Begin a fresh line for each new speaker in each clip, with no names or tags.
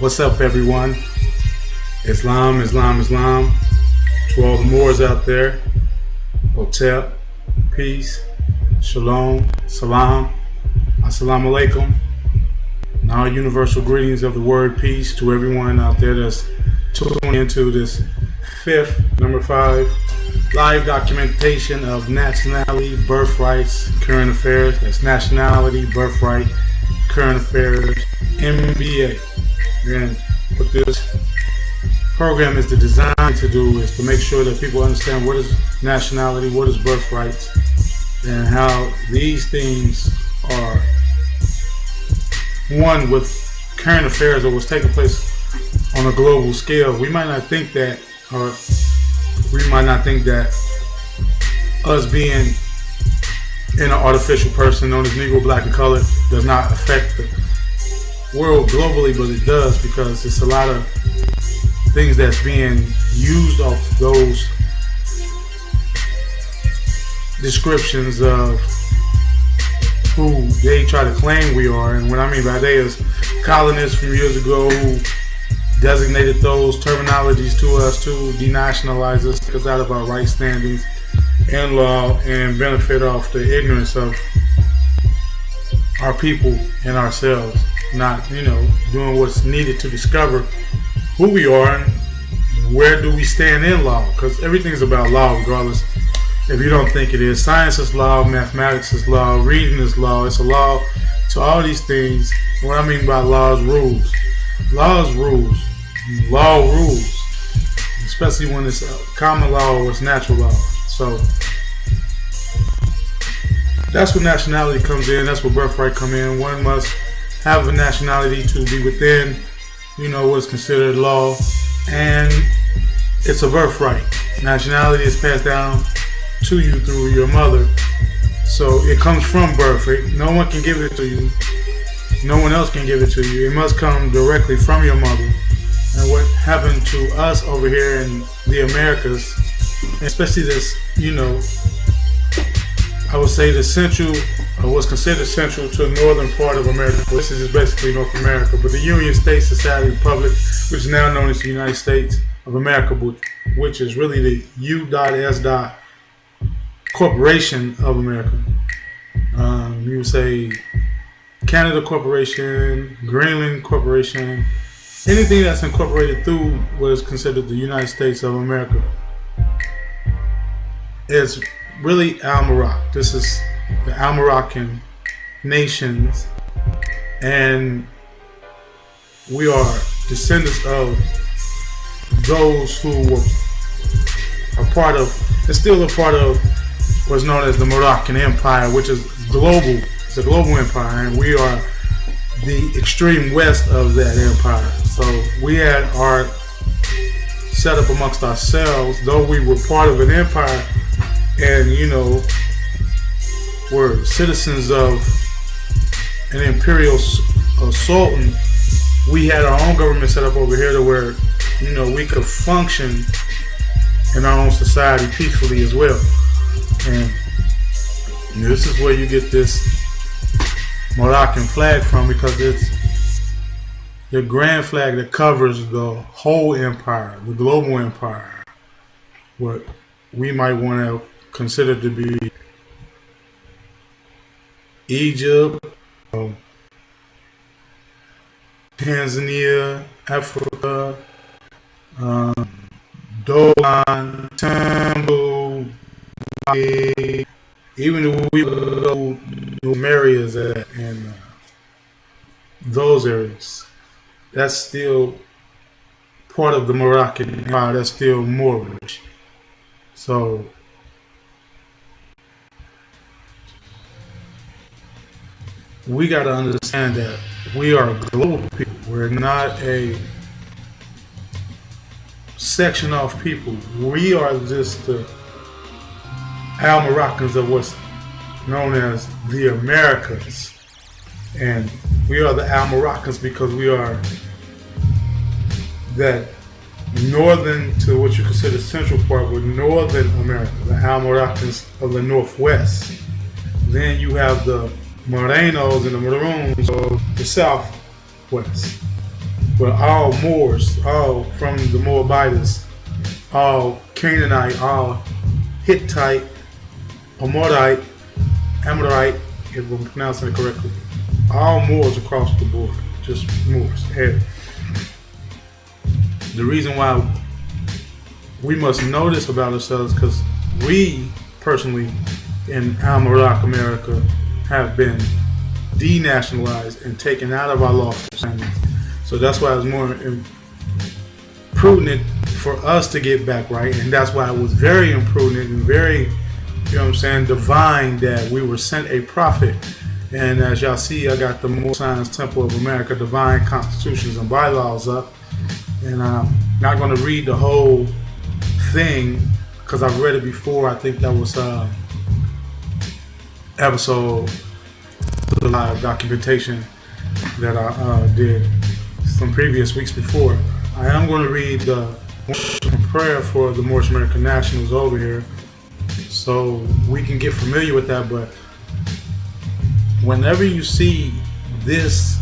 What's up, everyone? Islam, Islam, Islam. To all the Moors out there, Hotep, peace, shalom, salam, assalamu alaikum. And all universal greetings of the word peace to everyone out there that's tuning into this number 5, live documentation of Nationality, Birthrights, Current Affairs. That's Nationality, Birthright, Current Affairs, N.B.C.A. And what this program is designed to do is to make sure that people understand what is nationality, what is birthright, and how these things are one with current affairs or what's taking place on a global scale. We might not think that, or we might not think that us being an artificial person known as Negro, Black, and Colored does not affect the world globally, but it does, because it's a lot of things that's being used off those descriptions of who they try to claim we are. And what I mean by they is colonists from years ago who designated those terminologies to us to denationalize us, because out of our right standings and law, and benefit off the ignorance of our people and ourselves, not, doing what's needed to discover who we are and where do we stand in law, because everything is about law regardless if you don't think it is. Science is law, mathematics is law, reading is law. It's a law to all these things. What I mean by law is rules. Law is rules. Law rules, especially when it's common law or it's natural law. So that's what nationality comes in. That's what birthright come in. One must have a nationality to be within, what's considered law, and it's a birthright. Nationality is passed down to you through your mother, so it comes from birth. No one can give it to you. No one else can give it to you. It must come directly from your mother. And what happened to us over here in the Americas, especially this, I would say the central, or what's considered central to the northern part of America. This is basically North America, but the Union States Society Republic, which is now known as the United States of America, which is really the U.S. Corporation of America. You would say Canada Corporation, Greenland Corporation, anything that's incorporated through what is considered the United States of America is really Al-Moroccan. This is the Al-Moroccan nations, and we are descendants of those who were a part of, and still a part of, what's known as the Moroccan Empire, which is global. It's a global empire, and we are the extreme west of that empire. So we had our set up amongst ourselves, though we were part of an empire and, were citizens of an imperial sultan. We had our own government set up over here to where, we could function in our own society peacefully as well. And this is where you get this Moroccan flag from, because it's the grand flag that covers the whole empire, the global empire, what we might want to consider to be Egypt, Tanzania, Africa, Dolan, Tambu, even if we go to areas and those areas, that's still part of the Moroccan Empire. That's still Moorish. So we got to understand that we are global people. We're not a section of people. We are just the Al-Moroccans of what's known as the Americas. And we are the Al-Moroccans because we are that northern to what you consider central part with Northern America, the Al-Moroccans of the Northwest. Then you have the Morenos and the Maroons of the Southwest. but all Moors, all from the Moabites, all Canaanite, all Hittite, Amorite, Amorite, if I'm pronouncing it correctly, all Moors across the board, just Moors. And the reason why we must know this about ourselves, because we personally in Al-Morocc America have been denationalized and taken out of our lawful standings. So that's why it's more prudent for us to get back right, and that's why it was very imprudent and very, divine that we were sent a prophet. And as y'all see, I got the Moor Science Temple of America Divine Constitutions and Bylaws up, and I'm not going to read the whole thing because I've read it before. I think that was episode the live documentation that I did some previous weeks before. I am going to read the prayer for the Moorish American Nationals over here so we can get familiar with that. But whenever you see this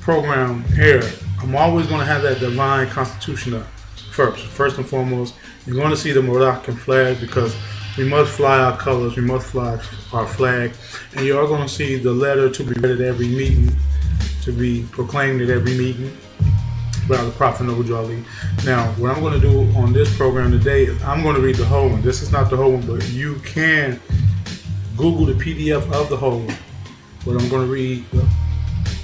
program here, I'm always going to have that divine constitution up first and foremost. You're going to see the Moroccan flag because we must fly our colors, we must fly our flag, and you are going to see the letter to be read at every meeting, to be proclaimed at every meeting by the Prophet Noble Ali. Now, what I'm going to do on this program today is I'm going to read the whole one. This is not the whole one, but you can Google the PDF of the whole one. But I'm going to read the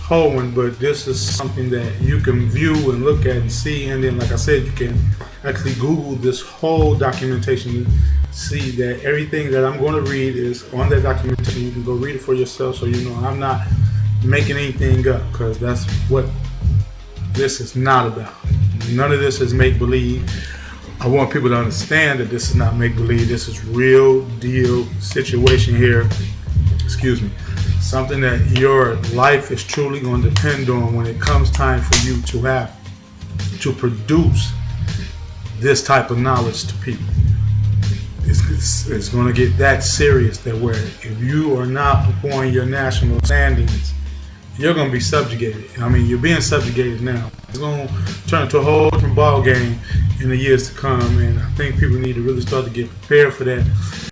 whole one, but this is something that you can view and look at and see, and then, like I said, you can actually Google this whole documentation to see that everything that I'm going to read is on that documentation. You can go read it for yourself so you know I'm not making anything up, because that's what this is not about. None of this is make-believe. I want people to understand that this is not make-believe. This is real deal situation here. Excuse me. Something that your life is truly going to depend on when it comes time for you to have to produce this type of knowledge to people. It's going to get that serious that where if you are not upon your national standings, you're going to be subjugated. I mean, you're being subjugated now. It's going to turn into a whole different ball game in the years to come, and I think people need to really start to get prepared for that,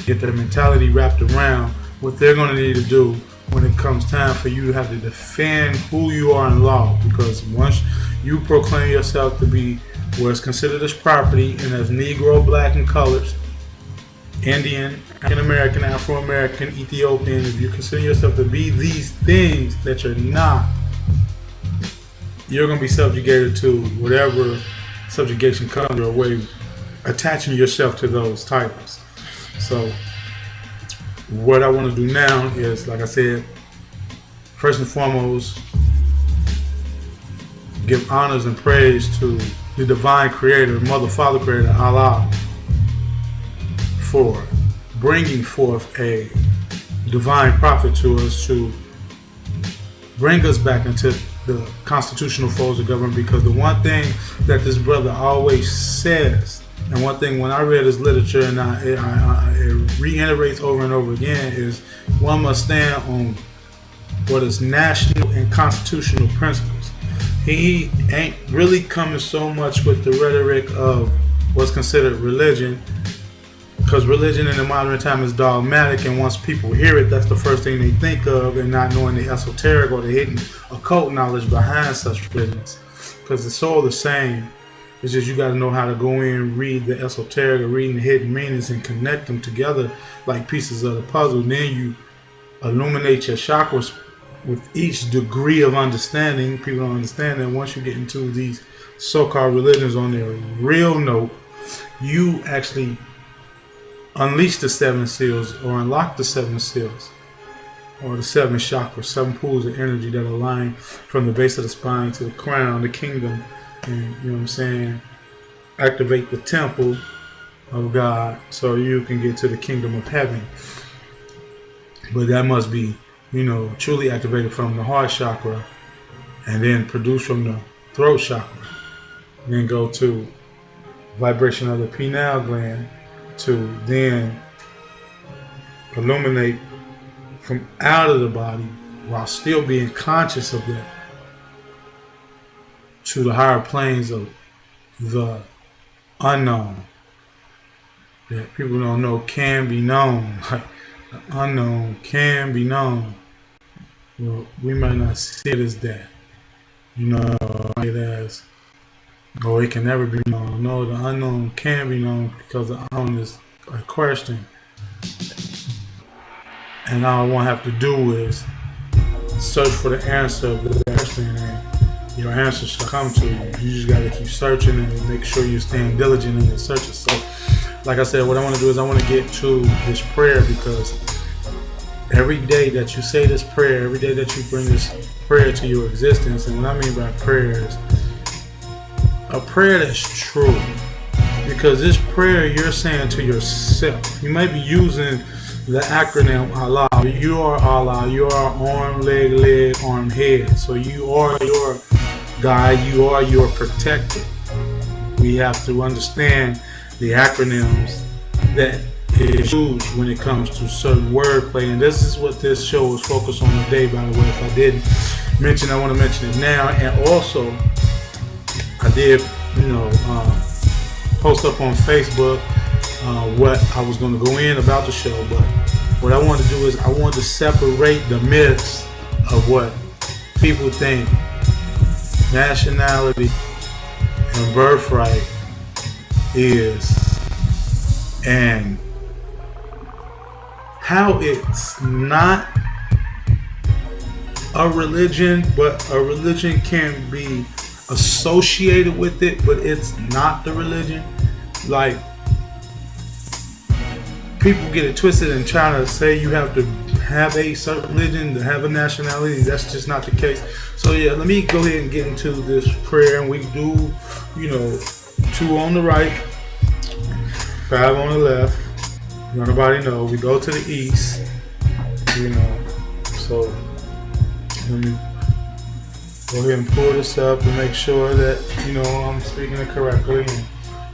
get their mentality wrapped around what they're going to need to do when it comes time for you to have to defend who you are in law. Because once you proclaim yourself to be what's considered as property and as Negro, Black, and colors, Indian, African American, Afro American, Ethiopian, if you consider yourself to be these things that you're not, you're going to be subjugated to whatever subjugation comes your way, attaching yourself to those titles. So what I want to do now is, like I said, first and foremost, give honors and praise to the divine creator, mother, father creator, Allah, for bringing forth a divine prophet to us to bring us back into the constitutional folds of government. Because the one thing that this brother always says, and one thing when I read his literature and it reiterates over and over again, is one must stand on what is national and constitutional principles. He ain't really coming so much with the rhetoric of what's considered religion, because religion in the modern time is dogmatic, and once people hear it, that's the first thing they think of, and not knowing the esoteric or the hidden occult knowledge behind such religions. Because it's all the same. It's just you got to know how to go in and read the esoteric or reading the hidden meanings and connect them together like pieces of the puzzle. Then you illuminate your chakras with each degree of understanding. People don't understand that once you get into these so-called religions on their real note, you actually unleash the seven seals or unlock the seven seals or the seven chakras, seven pools of energy that align from the base of the spine to the crown, the kingdom, and you know what I'm saying, activate the temple of God so you can get to the kingdom of heaven. But that must be, truly activated from the heart chakra and then produced from the throat chakra. Then go to vibration of the pineal gland to then illuminate from out of the body while still being conscious of that to the higher planes of the unknown that people don't know can be known. Like the unknown can be known. Well, we might not see it as that. It as, oh, it can never be known. No, the unknown can be known because the unknown is a question. And all I want to have to do is search for the answer of the question, and your answer shall come to you. You just got to keep searching and make sure you're staying diligent in your searches. So, like I said, what I want to do is I want to get to this prayer, because every day that you say this prayer, every day that you bring this prayer to your existence, and what I mean by prayer is a prayer that's true. Because this prayer you're saying to yourself. You might be using the acronym Allah. You are Allah. You are arm, leg, arm, head. So you are your guide. You are your protector. We have to understand the acronyms that is used when it comes to certain wordplay, and this is what this show is focused on today. By the way, if I didn't mention, I want to mention it now. And also, I did, post up on Facebook what I was going to go in about the show, but what I want to do is I want to separate the myths of what people think nationality and birthright is, and how it's not a religion, but a religion can be associated with it, but it's not the religion. Like, people get it twisted and trying to say you have to have a certain religion to have a nationality. That's just not the case. So yeah, let me go ahead and get into this prayer, and we do, 2 on the right, 5 on the left. Nobody know. We go to the east, So let me go ahead and pull this up and make sure that I'm speaking it correctly.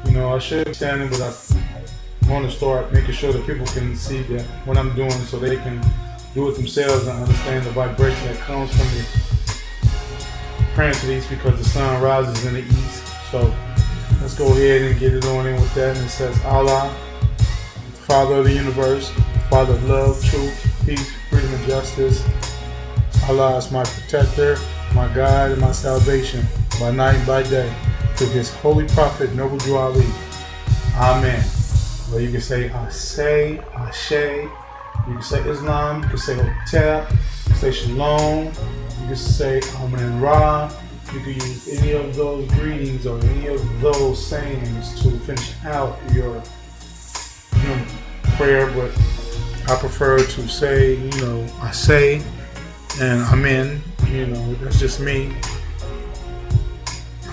And I should be standing, but I want to start making sure that people can see that what I'm doing, so they can do it themselves and understand the vibration that comes from the praying to the east, because the sun rises in the east. So let's go ahead and get it on in with that. And it says, Allah, Father of the universe, Father of love, truth, peace, freedom, and justice. Allah is my protector, my guide, and my salvation by night and by day. Through His holy prophet, Noble Drew Ali. Amen. Well, you can say Asay, Ashe. You can say Islam. You can say Hotep. You can say Shalom. You can say Amen Ra. You can use any of those greetings or any of those sayings to finish out your prayer, but I prefer to say, I say and Amen. That's just me.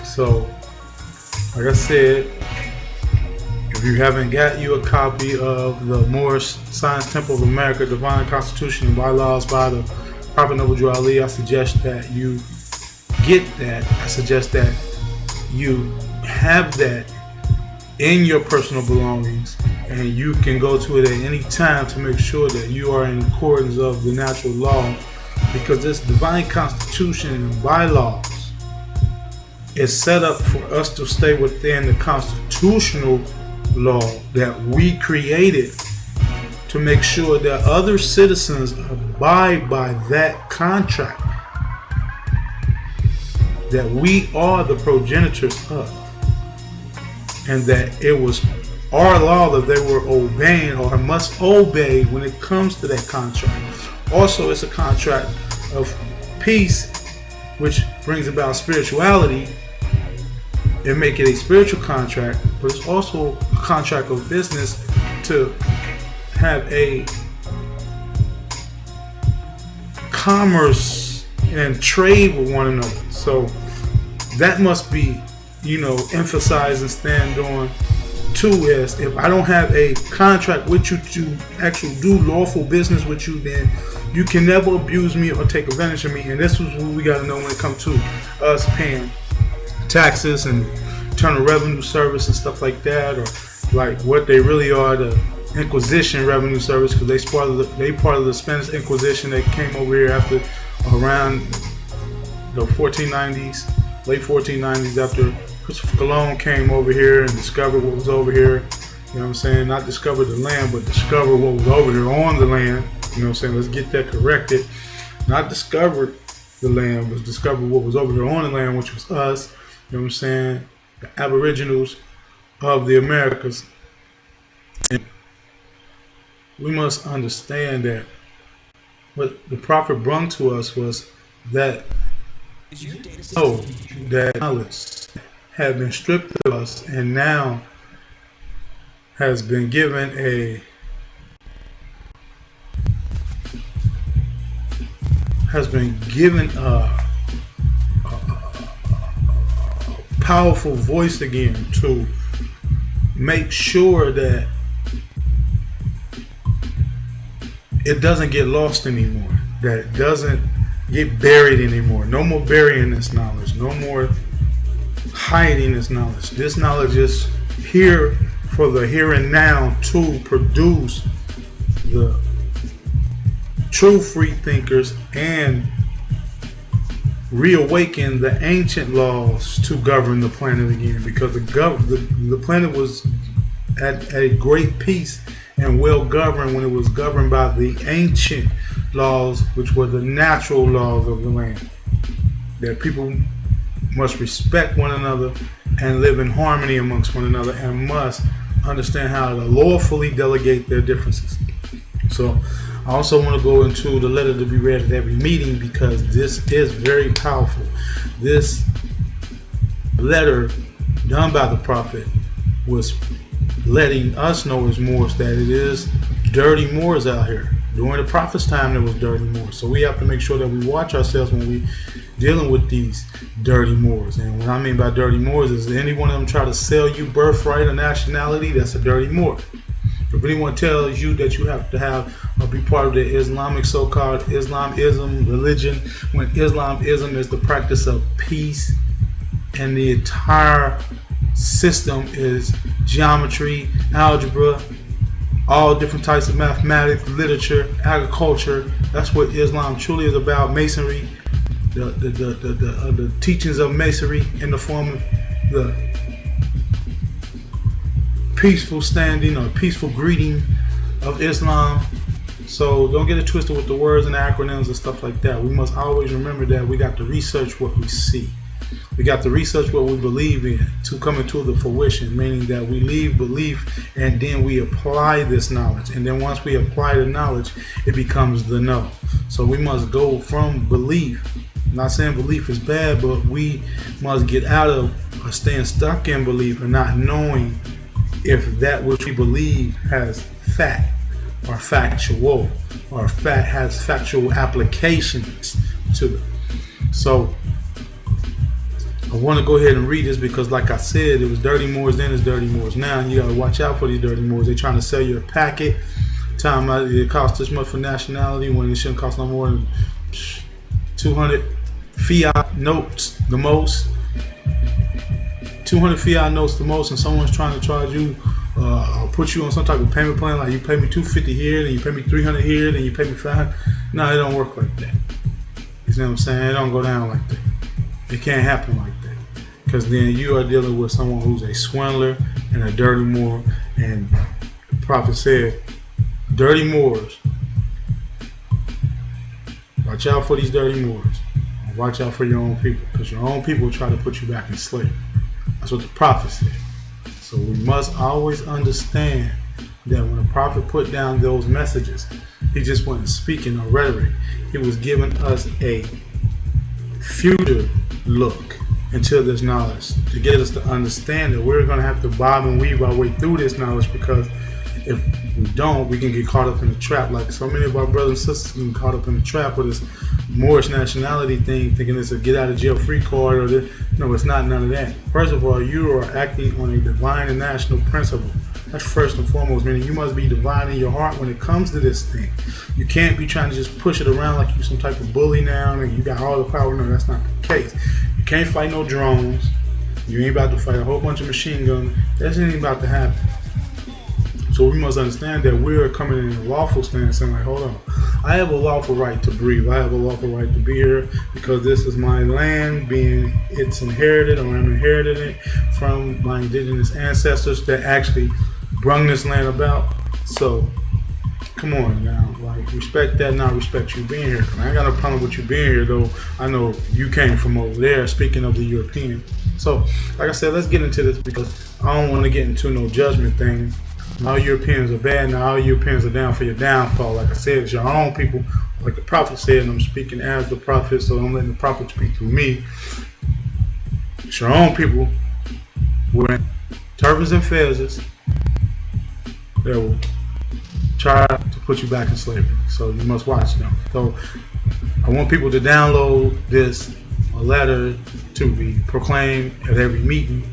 So, like I said, if you haven't got you a copy of the Moorish Science Temple of America, Divine Constitution and Bylaws by the Prophet Noble Drew Ali, I suggest that you get that. I suggest that you have that in your personal belongings, and you can go to it at any time to make sure that you are in accordance of the natural law, because this divine constitution and bylaws is set up for us to stay within the constitutional law that we created, to make sure that other citizens abide by that contract that we are the progenitors of, and that it was our law that they were obeying or must obey when it comes to that contract. Also, it's a contract of peace, which brings about spirituality and make it a spiritual contract, but it's also a contract of business to have a commerce and trade with one another. So that must be, emphasized and stand on. Two is, if I don't have a contract with you to actually do lawful business with you, then you can never abuse me or take advantage of me. And this is what we got to know when it comes to us paying taxes and Internal Revenue Service and stuff like that, or like what they really are, the Inquisition Revenue Service, because they part of the Spanish Inquisition that came over here after around the 1490s. late 1490s, after Christopher Columbus came over here and discovered what was over here. You know what I'm saying? Not discovered the land, but discovered what was over here on the land. You know what I'm saying? Let's get that corrected. Not discovered the land, but discovered what was over here on the land, which was us. You know what I'm saying? The aboriginals of the Americas. And we must understand that what the prophet brought to us was that that knowledge had been stripped of us and now has been given a powerful voice again to make sure that it doesn't get lost anymore, that it doesn't get buried anymore. No more burying this knowledge, no more hiding this knowledge. This knowledge is here for the here and now to produce the true free thinkers and reawaken the ancient laws to govern the planet again, because the planet was at a great peace and well governed when it was governed by the ancient laws, which were the natural laws of the land, that people must respect one another and live in harmony amongst one another, and must understand how to lawfully delegate their differences. So I also want to go into the letter to be read at every meeting, because this is very powerful. This letter done by the prophet was letting us know as Moors that it is dirty Moors out here. During the prophet's time, there was dirty Moors. So we have to make sure that we watch ourselves when we dealing with these dirty Moors. And what I mean by dirty Moors is any one of them try to sell you birthright or nationality, that's a dirty Moor. If anyone tells you that you have to have or be part of the Islamic so-called Islamism religion, when Islamism is the practice of peace and the entire system is geometry, algebra, all different types of mathematics, literature, agriculture. That's what Islam truly is about. Masonry, the teachings of Masonry in the form of the peaceful standing or peaceful greeting of Islam. So don't get it twisted with the words and the acronyms and stuff like that. We must always remember that we got to research what we see. We got to research what we believe in to come into the fruition, meaning that we leave belief and then we apply this knowledge. And then once we apply the knowledge, it becomes the know. So we must go from belief. I'm not saying belief is bad, but we must get out of staying stuck in belief and not knowing if that which we believe has fact or factual or has factual applications to it. So I want to go ahead and read this because, like I said, it was dirty Moors then, it's dirty Moors now, and you got to watch out for these dirty Moors. They're trying to sell you a packet. Time it costs this much for nationality when it shouldn't cost no more than 200 fiat notes the most. 200 fiat notes the most, and someone's trying to charge you or put you on some type of payment plan, like you pay me $250 here, then you pay me $300 here, then you pay me $500. No, it don't work like that. You see what I'm saying? It don't go down like that. It can't happen like that, because then you are dealing with someone who's a swindler and a dirty Moor. And the prophet said, dirty Moors, watch out for these dirty Moors. Watch out for your own people, because your own people will try to put you back in slavery. That's what the prophet said. So we must always understand that when the prophet put down those messages, he just wasn't speaking a rhetoric. He was giving us a future look into this knowledge to get us to understand that we're going to have to bob and weave our way through this knowledge, because if we don't, we can get caught up in the trap, like so many of our brothers and sisters get caught up in the trap with this Moorish nationality thing, thinking it's a get out of jail free card, or this. No, it's not none of that. First of all, you are acting on a divine and national principle. That's first and foremost, meaning you must be divine in your heart when it comes to this thing. You can't be trying to just push it around like you're some type of bully now and you got all the power. No, that's not the case. You can't fight no drones. You ain't about to fight a whole bunch of machine guns. That ain't about to happen. So we must understand that we are coming in a lawful stance and like, hold on, I have a lawful right to breathe. I have a lawful right to be here because this is my land, being it's inherited, or I'm inheriting it from my indigenous ancestors that actually brung this land about. So come on now, like respect that, and I respect you being here. I ain't got no problem with you being here, though. I know you came from over there. Speaking of the European, so like I said, let's get into this because I don't want to get into no judgment thing. All Europeans are bad, and all Europeans are down for your downfall. Like I said, it's your own people. Like the prophet said, and I'm speaking as the prophet, so I'm letting the prophet speak through me. It's your own people wearing turbans and fezzes that will try to put you back in slavery. So you must watch them. So I want people to download this letter to be proclaimed at every meeting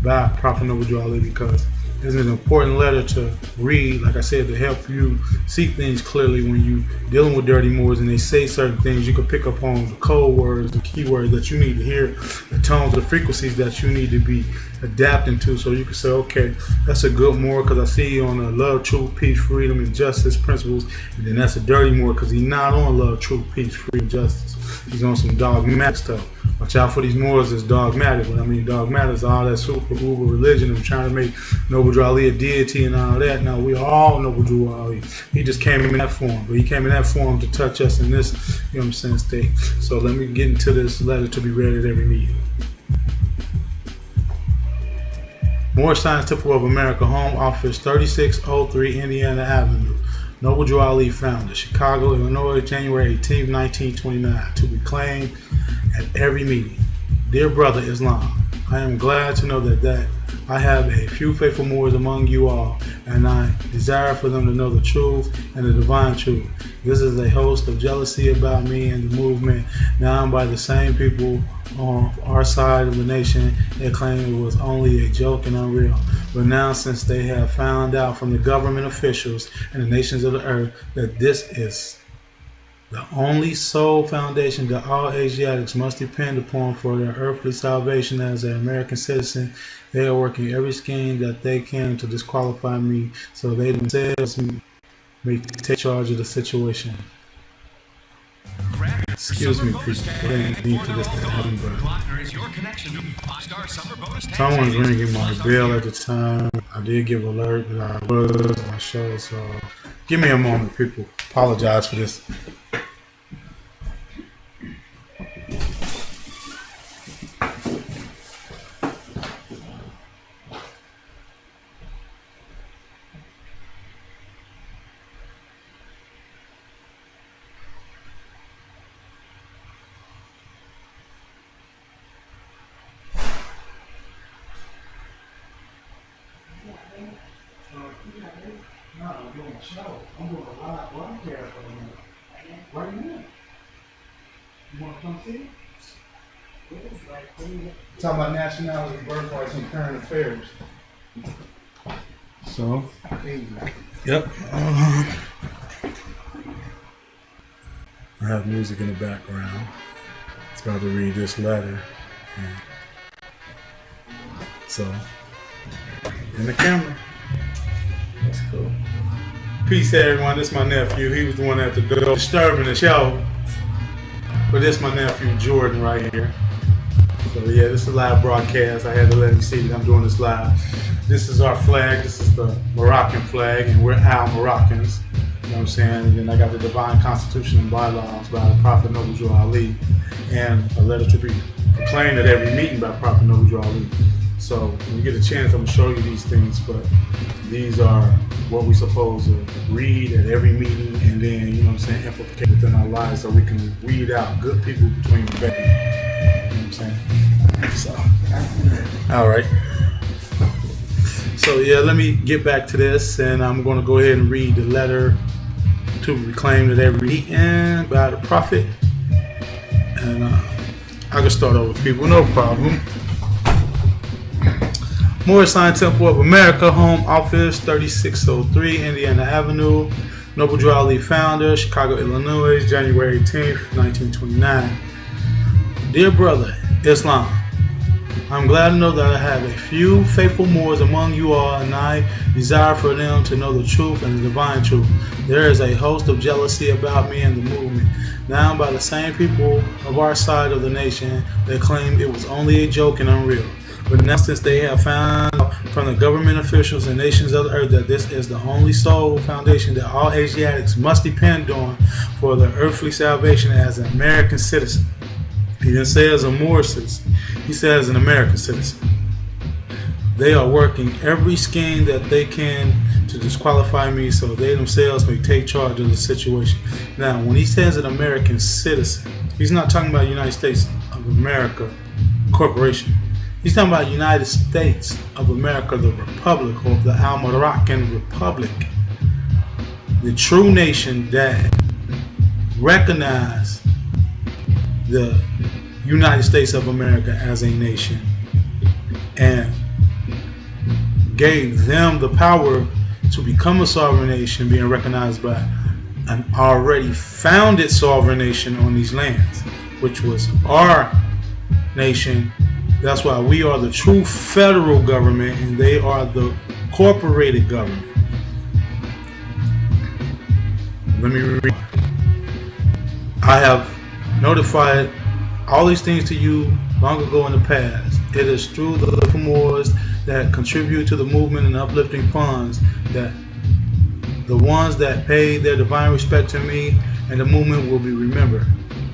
by Prophet Noble Ali, because it's an important letter to read, like I said, to help you see things clearly when you dealing with dirty Moors and they say certain things. You can pick up on the code words, the keywords that you need to hear, the tones, the frequencies that you need to be adapting to, so you can say, okay, that's a good Moor because I see you on a love, truth, peace, freedom, and justice principles, and then that's a dirty Moor because he's not on love, truth, peace, freedom, justice. He's on some dogmatic stuff. Watch out for these Moors that's dogmatic. When I mean dogmatic is all that super uber religion and trying to make Noble Drew Ali a deity and all that. Now we all Noble Drew Ali. He just came in that form, but he came in that form to touch us in this, you know what I'm saying, state. So let me get into this letter to be read at every meeting. Moorish Science Temple of America, Home Office, 3603 Indiana Avenue. Noble Drew Ali, founder, Chicago, Illinois, January 18, 1929, to be claimed at every meeting. Dear brother Islam, I am glad to know that I have a few faithful Moors among you all, and I desire for them to know the truth and the divine truth. This is a host of jealousy about me and the movement, now by the same people on our side of the nation that claimed it was only a joke and unreal. But now, since they have found out from the government officials and the nations of the earth that this is the only sole foundation that all Asiatics must depend upon for their earthly salvation as an American citizen, they are working every scheme that they can to disqualify me so they themselves may take charge of the situation. Excuse me, people. I didn't need to this to happen, but someone's ringing my bell at the time. I did give alert that I was on my show, so give me a moment, people. Apologize for this. I'm doing a show. I'm doing a live broadcast right now. You want to come see it? Talk about nationality, birthrights, and current affairs. So, yep. I have music in the background. It's about to read this letter. So, in the camera. That's cool. Peace, everyone. This is my nephew. He was the one at the door disturbing the show. But this is my nephew, Jordan, right here. So, yeah, this is a live broadcast. I had to let him see that I'm doing this live. This is our flag. This is the Moroccan flag, and we're Al Moroccans. You know what I'm saying? And then I got the Divine Constitution and Bylaws by the Prophet Noble Drew Ali, and a letter to be proclaimed at every meeting by Prophet Noble Drew Ali. So when you get a chance, I'm going to show you these things, but these are what we're supposed to read at every meeting and then, you know what I'm saying, implicate within our lives so we can weed out good people between the bad. You know what I'm saying? So, all right. So, yeah, let me get back to this, and I'm going to go ahead and read the letter to be proclaimed at every meeting by the Prophet. And I can start over, people, no problem. Moorish Science Temple of America, Home Office, 3603 Indiana Avenue. Noble Drew Ali, founder, Chicago, Illinois, January 18th, 1929. Dear brother Islam, I'm glad to know that I have a few faithful Moors among you all, and I desire for them to know the truth and the divine truth. There is a host of jealousy about me and the movement, now by the same people of our side of the nation that claim it was only a joke and unreal. But now, since they have found out from the government officials and nations of the earth that this is the only sole foundation that all Asiatics must depend on for their earthly salvation as an American citizen. He didn't say as a Moor citizen. He said as an American citizen. They are working every scheme that they can to disqualify me so they themselves may take charge of the situation. Now, when he says an American citizen, he's not talking about United States of America Corporation. He's talking about United States of America, the Republic, or the Almoroccan Republic. The true nation that recognized the United States of America as a nation and gave them the power to become a sovereign nation, being recognized by an already founded sovereign nation on these lands, which was our nation. That's why we are the true federal government and they are the corporated government. Let me read. I have notified all these things to you long ago in the past. It is through the Moors that contribute to the movement and uplifting funds that the ones that pay their divine respect to me and the movement will be remembered.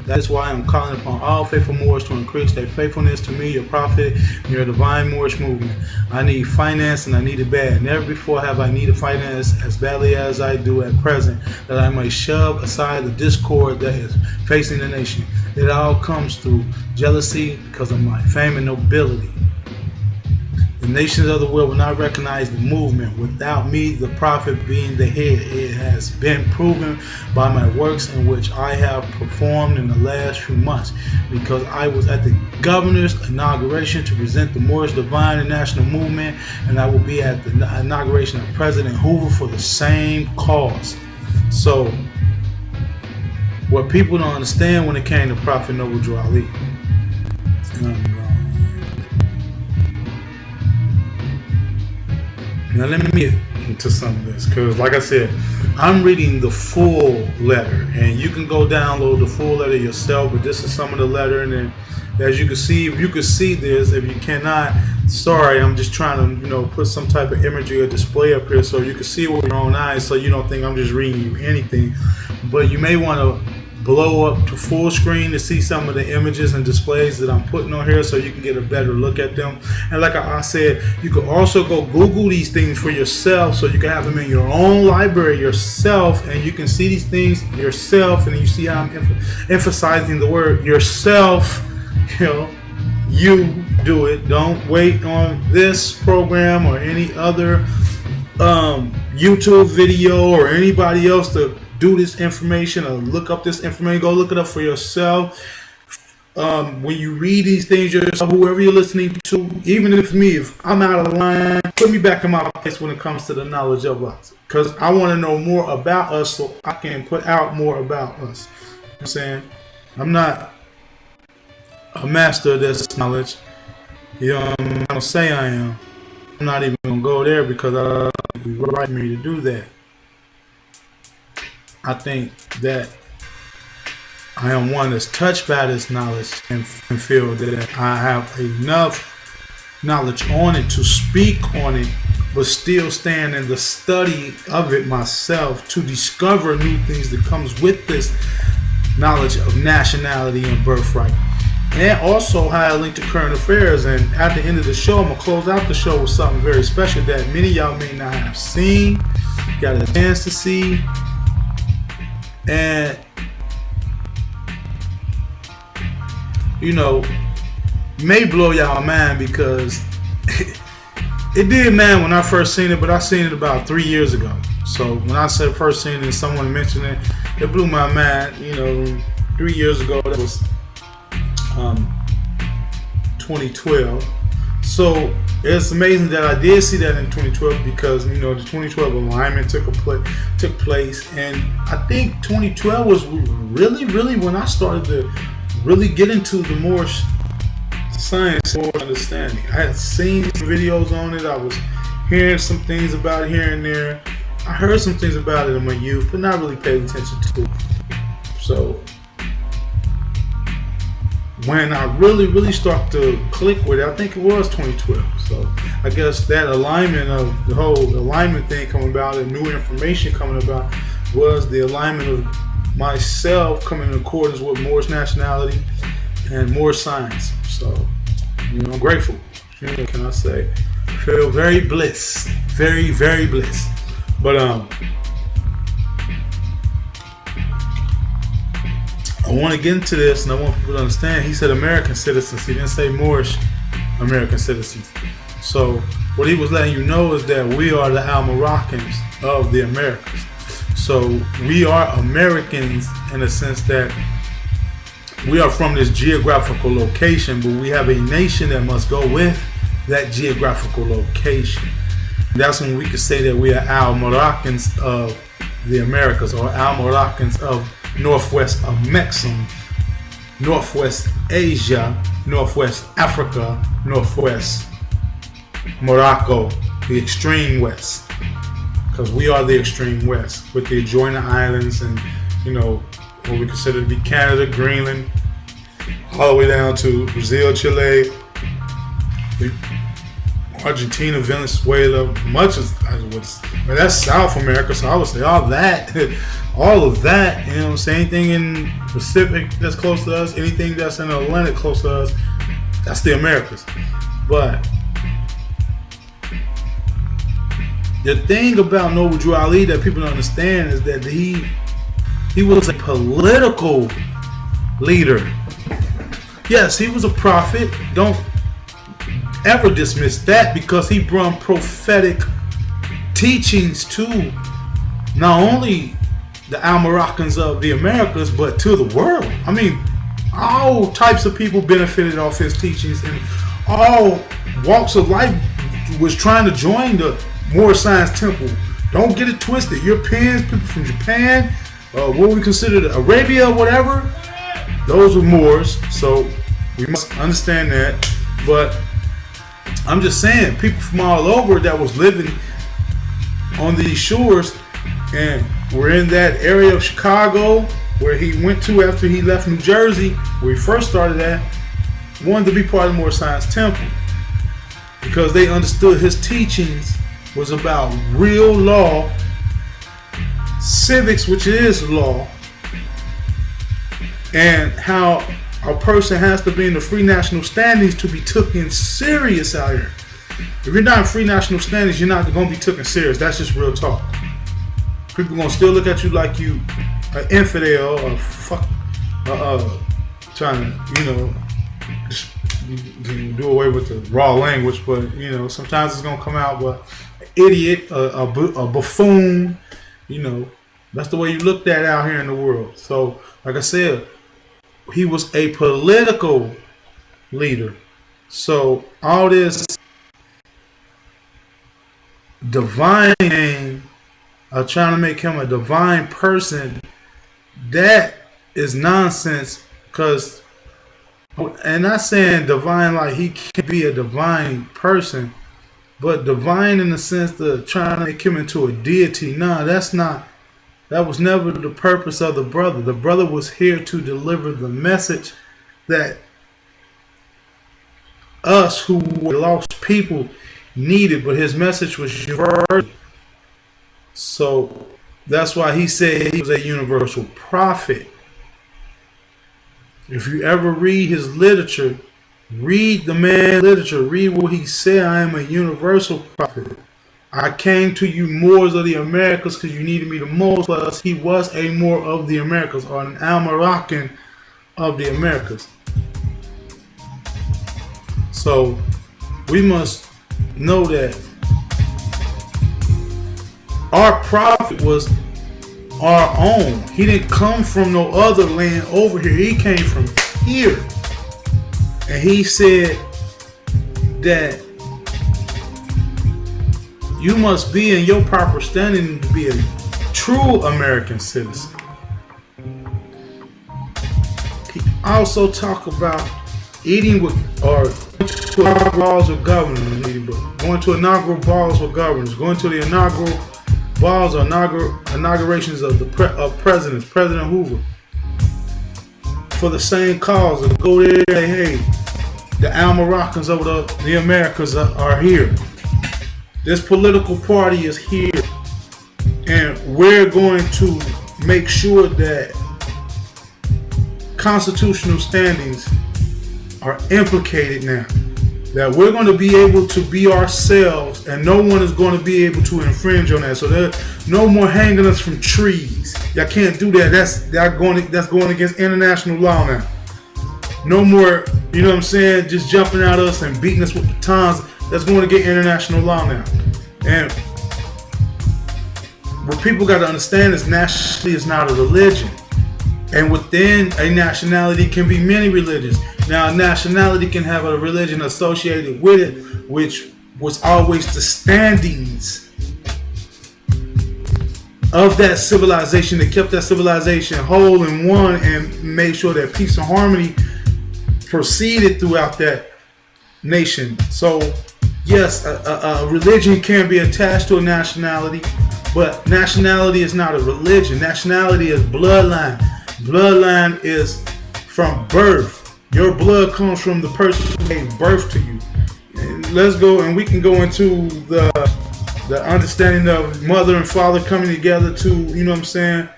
That is why I'm calling upon all faithful Moors to increase their faithfulness to me, your prophet, and your divine Moorish movement. I need finance and I need it bad. Never before have I needed finance as badly as I do at present, that I may shove aside the discord that is facing the nation. It all comes through jealousy because of my fame and nobility. The nations of the world will not recognize the movement without me, the prophet, being the head. It has been proven by my works in which I have performed in the last few months, because I was at the governor's inauguration to present the Moorish divine and national movement, and I will be at the inauguration of President Hoover for the same cause. So, what people don't understand when it came to Prophet Noble Drew Ali, now let me get into some of this, because like I said, I'm reading the full letter, and you can go download the full letter yourself, but this is some of the letter, and then as you can see, if you can see this, if you cannot, sorry, I'm just trying to, put some type of imagery or display up here so you can see it with your own eyes, so you don't think I'm just reading you anything. But you may want to blow up to full screen to see some of the images and displays that I'm putting on here so you can get a better look at them. And like I said, you can also go Google these things for yourself so you can have them in your own library yourself, and you can see these things yourself, and you see how I'm emphasizing the word yourself. You do it. Don't wait on this program or any other YouTube video or anybody else to do this information or look up this information. Go look it up for yourself. When you read these things yourself, whoever you're listening to, even if I'm out of line, put me back in my place when it comes to the knowledge of us, because I want to know more about us so I can put out more about us. You know what I'm saying? I'm not a master of this knowledge. I don't say I am. I'm not even going to go there because it's right for me to do that. I think that I am one that's touched by this knowledge and feel that I have enough knowledge on it to speak on it, but still stand in the study of it myself to discover new things that comes with this knowledge of nationality and birthright. And also how I link to current affairs. And at the end of the show, I'm going to close out the show with something very special that many of y'all may not have seen, got a chance to see. And, may blow y'all mind, because it did, man, when I first seen it, but I seen it about 3 years ago. So when I said first seen it, someone mentioned it, it blew my mind. 3 years ago, that was 2012. So it's amazing that I did see that in 2012, because the 2012 alignment took place, and I think 2012 was really when I started to really get into the Moorish science and more understanding. I had seen some videos on it. I was hearing some things about it here and there. I heard some things about it in my youth, but not really paid attention to it. So when I really start to click with it, I think it was 2012. So I guess that alignment of the whole alignment thing coming about and new information coming about was the alignment of myself coming in accordance with Moore's nationality and more science. So, I'm grateful. What can I say? I feel very blessed. Very blessed. But I want to get into this, and I want people to understand. He said American citizens. He didn't say Moorish American citizens. So what he was letting you know is that we are the Al-Moroccans of the Americas. So we are Americans in the sense that we are from this geographical location, but we have a nation that must go with that geographical location. That's when we could say that we are Al-Moroccans of the Americas, or Al-Moroccans of Northwest Mexico, Northwest Asia, Northwest Africa, Northwest Morocco, the extreme West. Because we are the extreme West with the adjoining islands and, what we consider to be Canada, Greenland, all the way down to Brazil, Chile, Argentina, Venezuela, much as that's South America, so I would say all of that, anything in Pacific that's close to us, anything that's in the Atlantic close to us, that's the Americas. But the thing about Noble Drew Ali that people don't understand is that he was a political leader. Yes, he was a prophet. Don't ever dismiss that, because he brought prophetic teachings to not only the Al-Moroccans of the Americas, but to the world. I mean, all types of people benefited off his teachings, and all walks of life was trying to join the Moor Science Temple. Don't get it twisted. Europeans, people from Japan, what we consider Arabia, whatever, those were Moors. So we must understand that. But I'm just saying, people from all over that was living on these shores and were in that area of Chicago where he went to after he left New Jersey, where he first started at, wanted to be part of the Moor Science Temple because they understood his teachings was about real law, civics, which is law, and how a person has to be in the free national standings to be taken serious out here. If you're not in free national standings, you're not going to be taken serious. That's just real talk. People are going to still look at you like you an infidel or trying to, just do away with the raw language, but sometimes it's going to come out, but an idiot, a buffoon, that's the way you looked at out here in the world. So, like I said, he was a political leader. So all this divine name of trying to make him a divine person, that is nonsense. Because, and not saying divine like he can't be a divine person, but divine in the sense of trying to make him into a deity. No, that's not. That was never the purpose of the brother. The brother was here to deliver the message that us who were lost people needed, but his message was universal. So that's why he said he was a universal prophet. If you ever read his literature, read the man's literature, read what he said. I am a universal prophet. I came to you Moors of the Americas because you needed me the most. Plus, he was a Moor of the Americas, or an Al-Moroccan of the Americas. So, we must know that our prophet was our own. He didn't come from no other land over here. He came from here. And he said that you must be in your proper standing to be a true American citizen. He also talked about eating with or going to inaugural balls with governors, going to inaugural balls with governors, going to the inaugural balls or inaugurations of presidents, President Hoover, for the same cause. To go there and say, hey, the Al-Moroccans over the Americas are here. This political party is here, and we're going to make sure that constitutional standings are implicated now. That we're going to be able to be ourselves, and no one is going to be able to infringe on that. So there's no more hanging us from trees. Y'all can't do that. That's going against international law now. No more, you know what I'm saying, just jumping at us and beating us with batons. That's going to get international law now. And what people got to understand is nationality is not a religion. And within a nationality can be many religions. Now, a nationality can have a religion associated with it, which was always the standings of that civilization that kept that civilization whole and one and made sure that peace and harmony proceeded throughout that nation. So, yes, a religion can be attached to a nationality, but nationality is not a religion. Nationality is bloodline. Bloodline is from birth. Your blood comes from the person who gave birth to you. And let's go, and we can go into the understanding of mother and father coming together to, you know what I'm saying,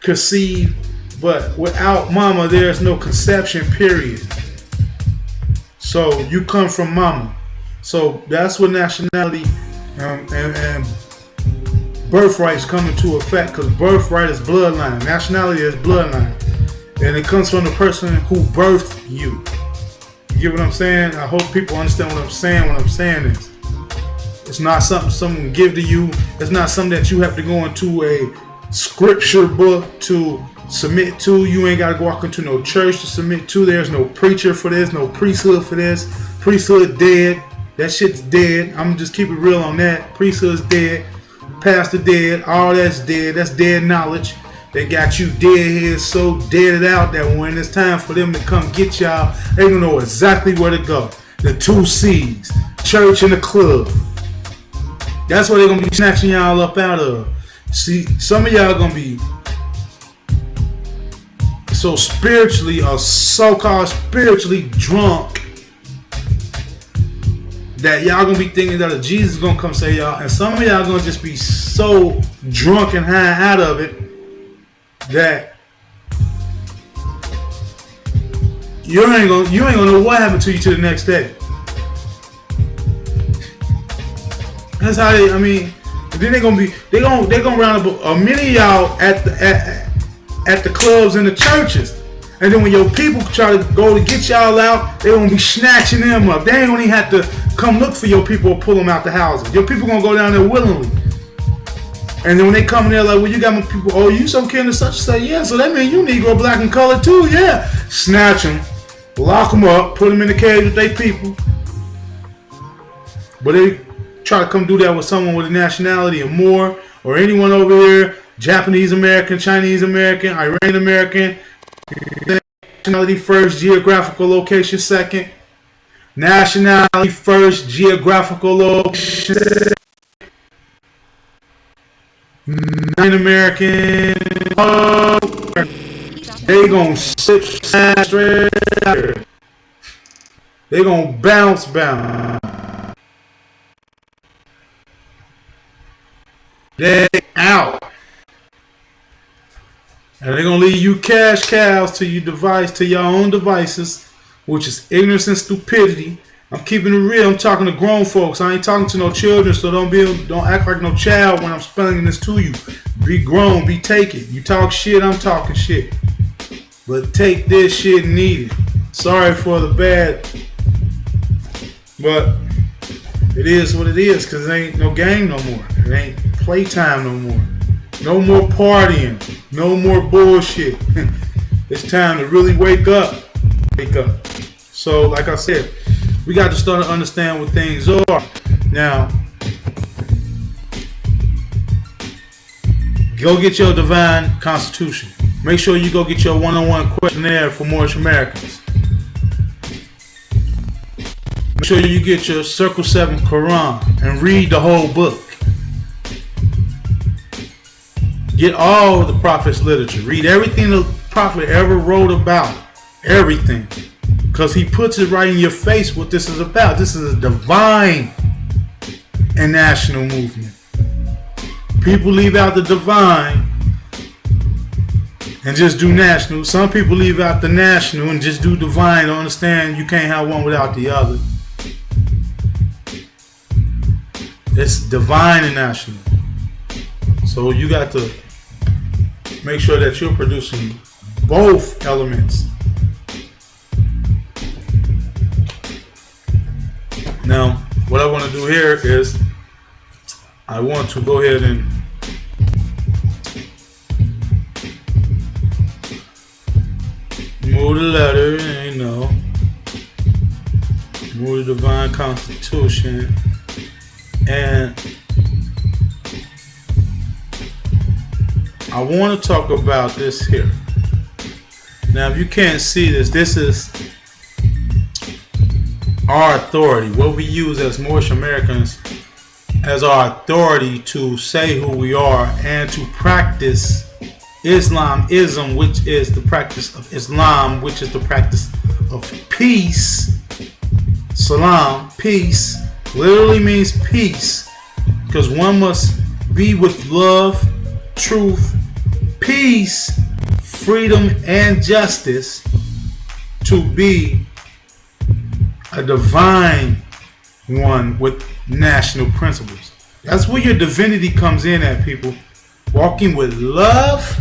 conceive. But without mama, there's no conception, period. So you come from mama. So that's what nationality and birthrights come into effect, because birthright is bloodline. Nationality is bloodline. And it comes from the person who birthed you. You get what I'm saying? I hope people understand what I'm saying when I'm saying this. It's not something someone give to you. It's not something that you have to go into a scripture book to submit to. You ain't got to walk into no church to submit to. There's no preacher for this, no priesthood for this. Priesthood dead. That shit's dead. I'm just keep it real on that. Priesthood's dead. Pastor dead. All that's dead. That's dead knowledge. They got you dead here, so deaded out that when it's time for them to come get y'all, they don't know exactly where to go. The 2 C's, church and the club. That's what they're going to be snatching y'all up out of. See, some of y'all going to be so spiritually or so-called spiritually drunk that y'all going to be thinking that Jesus is going to come save y'all. And some of y'all going to just be so drunk and high out of it that you ain't gonna know what happened to you till the next day. That's how they. I mean, then they gonna round up a many of y'all at the clubs and the churches, and then when your people try to go to get y'all out, they gonna be snatching them up. They ain't gonna even have to come look for your people or pull them out the houses. Your people gonna go down there willingly. And then when they come in there like, well, you got my people, oh, you some kin of such, say, yeah, so that means you Negro, black, and colored too, yeah. Snatch them, lock them up, put them in the cage with their people. But they try to come do that with someone with a nationality or more, or anyone over here, Japanese American, Chinese American, Iranian American, nationality first, geographical location second, nationality first, geographical location second. American, they gonna sit straight out. They gonna bounce. They out, and they gonna leave you cash cows to your own devices, which is ignorance and stupidity. I'm keeping it real. I'm talking to grown folks. I ain't talking to no children, so don't act like no child when I'm spelling this to you. Be grown, be taken. You talk shit, I'm talking shit. But take this shit and eat it. Sorry for the bad, but it is what it is, because it ain't no game no more. It ain't playtime no more. No more partying. No more bullshit. It's time to really wake up. Wake up. So, like I said, we got to start to understand what things are. Now, go get your divine constitution. Make sure you go get your one-on-one questionnaire for Moorish Americans. sure you get your Circle 7 Quran and read the whole book. Get all the Prophet's literature. Read everything the Prophet ever wrote about. Everything. Because he puts it right in your face what this is about. This is a divine and national movement. People leave out the divine and just do national. Some people leave out the national and just do divine. Don't understand you can't have one without the other. It's divine and national. So you got to make sure that you're producing both elements. Now, what I want to do here is I want to go ahead and move the letter, move the divine constitution, and I want to talk about this here. Now, if you can't see this, this is our authority, what we use as Moorish Americans as our authority to say who we are and to practice Islamism, which is the practice of Islam, which is the practice of peace. Salam, peace, literally means peace, because one must be with love, truth, peace, freedom, and justice to be a divine one with national principles. That's where your divinity comes in at, people. Walking with love,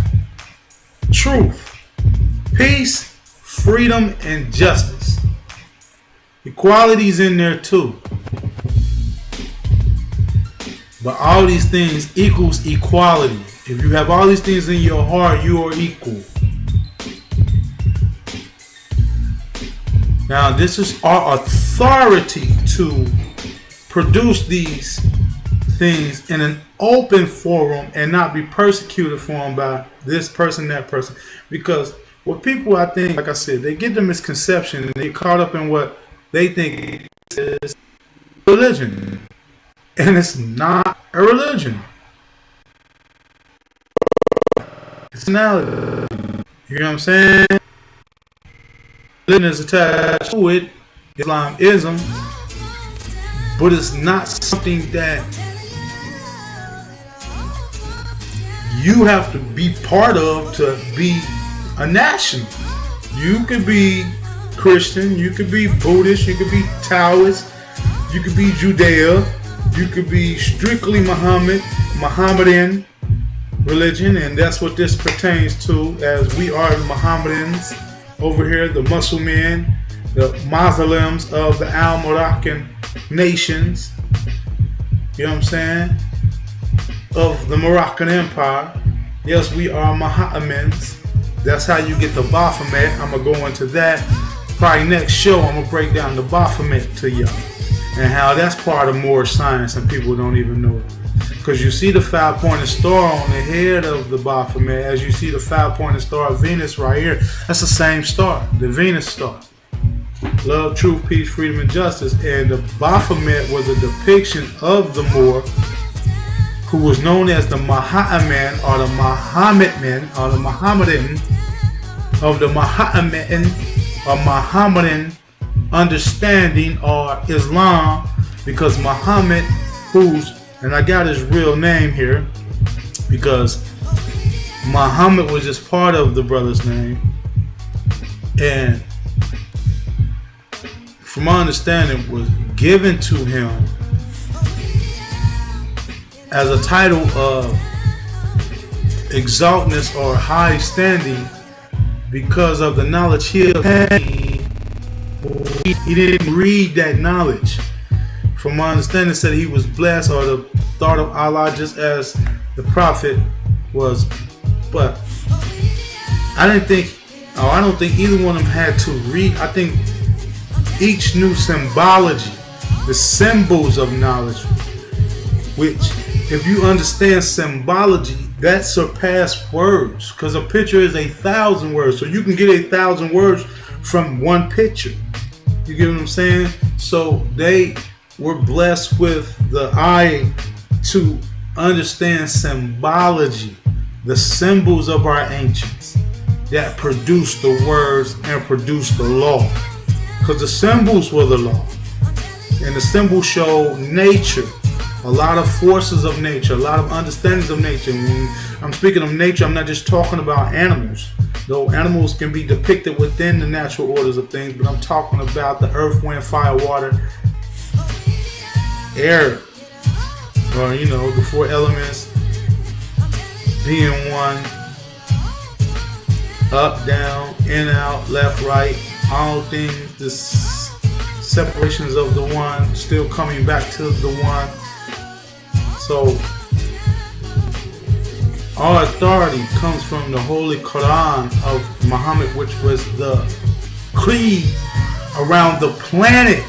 truth, peace, freedom, and justice. Equality's in there too. But all these things equals equality. If you have all these things in your heart, you are equal. Now, this is our authority to produce these things in an open forum and not be persecuted for them by this person, that person. Because what people, I think, like I said, they get the misconception and they get caught up in what they think is religion. And it's not a religion. It's nationality. You know what I'm saying? Religion is attached to it, Islamism, but it's not something that you have to be part of to be a nation. You could be Christian, you could be Buddhist, you could be Taoist, you could be Judea, you could be strictly Mohammedan religion, and that's what this pertains to, as we are Mohammedans over here, the Muslims, the Muslims of the Al-Moroccan nations, you know what I'm saying, of the Moroccan Empire. Yes, we are Mohammedans. That's how you get the Baphomet. I'm going to go into that. Probably next show, I'm going to break down the Baphomet to y'all and how that's part of Moorish science and people don't even know it. Because you see the 5-pointed star on the head of the Baphomet, as you see the 5-pointed star of Venus right here. That's the same star, the Venus star. Love, truth, peace, freedom, and justice. And the Baphomet was a depiction of the Moor, who was known as the Muhammad or the Mohammedan or the Mohammedan of the Mohammedan or Mohammedan understanding or Islam, because Muhammad, and I got his real name here because Muhammad was just part of the brother's name, and from my understanding was given to him as a title of exaltness or high standing because of the knowledge he obtained. He didn't read that knowledge. From my understanding, said he was blessed, or the thought of Allah just as the prophet was. But I don't think either one of them had to read. I think each knew symbology, the symbols of knowledge, which, if you understand symbology, that surpass words, because a picture is 1,000 words. So you can get 1,000 words from one picture. You get what I'm saying? So they were blessed with the eye to understand symbology, the symbols of our ancients that produced the words and produced the law. Because the symbols were the law. And the symbols show nature, a lot of forces of nature, a lot of understandings of nature. When I'm speaking of nature, I'm not just talking about animals. Though animals can be depicted within the natural orders of things, but I'm talking about the earth, wind, fire, water, air, or the four elements being one, up, down, in, out, left, right, all things, the separations of the one, still coming back to the one. So our authority comes from the Holy Quran of Muhammad, which was the creed around the planet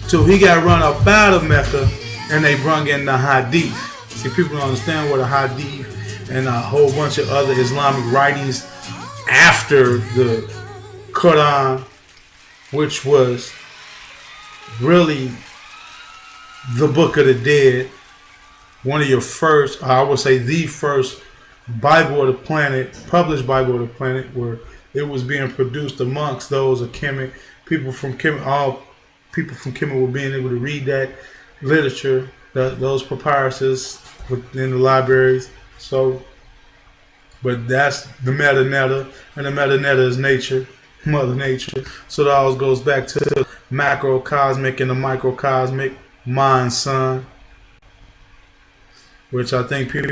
till he got run up out of Mecca and they brung in the Hadith. See, people don't understand what a Hadith and a whole bunch of other Islamic writings after the Quran, which was really the Book of the Dead, one of your first, I would say the first Bible of the planet, published Bible of the planet, where it was being produced amongst those of Kemet. All people from Kemet were being able to read that literature, those papyruses within the libraries. So, but that's the meta-netta, and the meta-netta is nature, Mother Nature. So that always goes back to the macrocosmic and the microcosmic, mind, son, which I think people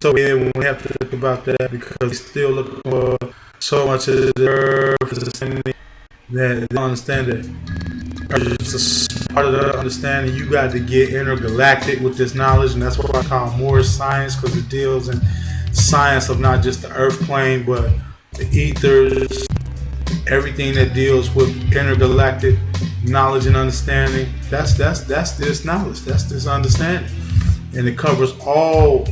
so when we have to think about that, because they still look for so much of the earth that they don't understand that it's a part of the understanding. You got to get intergalactic with this knowledge, and that's what I call more science, because it deals in science of not just the earth plane, but the ethers, everything that deals with intergalactic knowledge and understanding. That's this knowledge, that's this understanding, and it covers all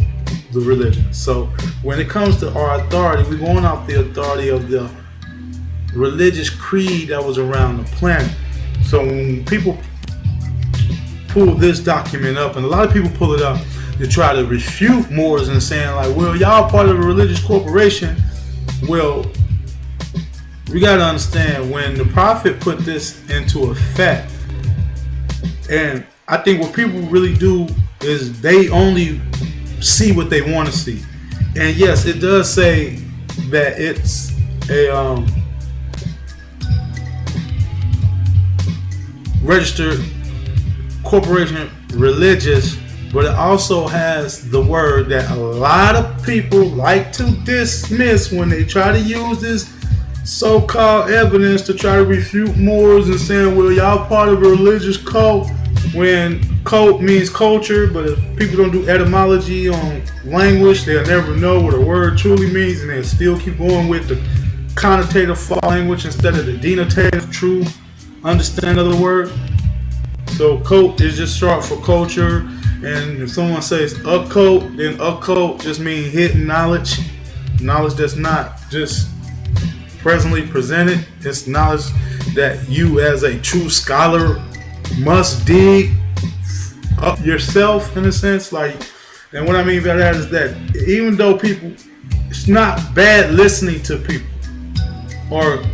the religions. So when it comes to our authority, we're going off the authority of the religious creed that was around the planet. So when people pull this document up, and a lot of people pull it up to try to refute Moors and saying like, well, y'all part of a religious corporation. Well, we got to understand, when the prophet put this into effect, and I think what people really do is they only see what they want to see. And yes, it does say that it's a registered corporation, religious, but it also has the word that a lot of people like to dismiss when they try to use this so-called evidence to try to refute Moors and saying, well, y'all part of a religious cult, when cult means culture. But if people don't do etymology on language, they'll never know what a word truly means, and they'll still keep going with the connotative language instead of the denotative true understanding of the word. So cult is just short for culture, and if someone says occult, then occult just means hidden knowledge that's not just presently presented. It's knowledge that you as a true scholar must dig up yourself, in a sense. Like, and what I mean by that is that even though people, it's not bad listening to people or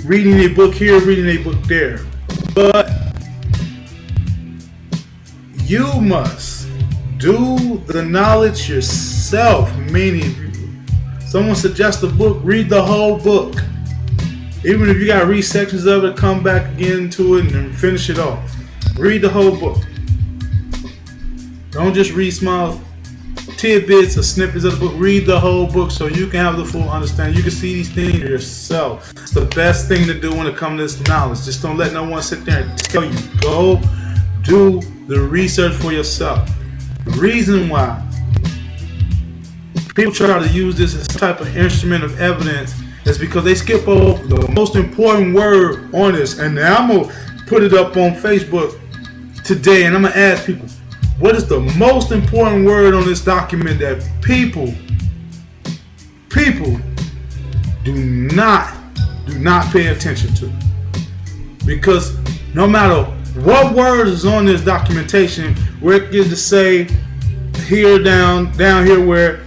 reading a book here, reading a book there, but you must do the knowledge yourself. Meaning, someone suggests a book, read the whole book. Even if you got to read sections of it, come back again to it and finish it off. Read the whole book. Don't just read small tidbits or snippets of the book. Read the whole book so you can have the full understanding. You can see these things yourself. It's the best thing to do when it comes to this knowledge. Just don't let no one sit there and tell you. Go do the research for yourself. The reason why people try to use this as a type of instrument of evidence is because they skip over the most important word on this. And now I'm going to put it up on Facebook today, and I'm going to ask people, what is the most important word on this document that people do not do not pay attention to. Because no matter what words is on this documentation, where it gets to say here down here where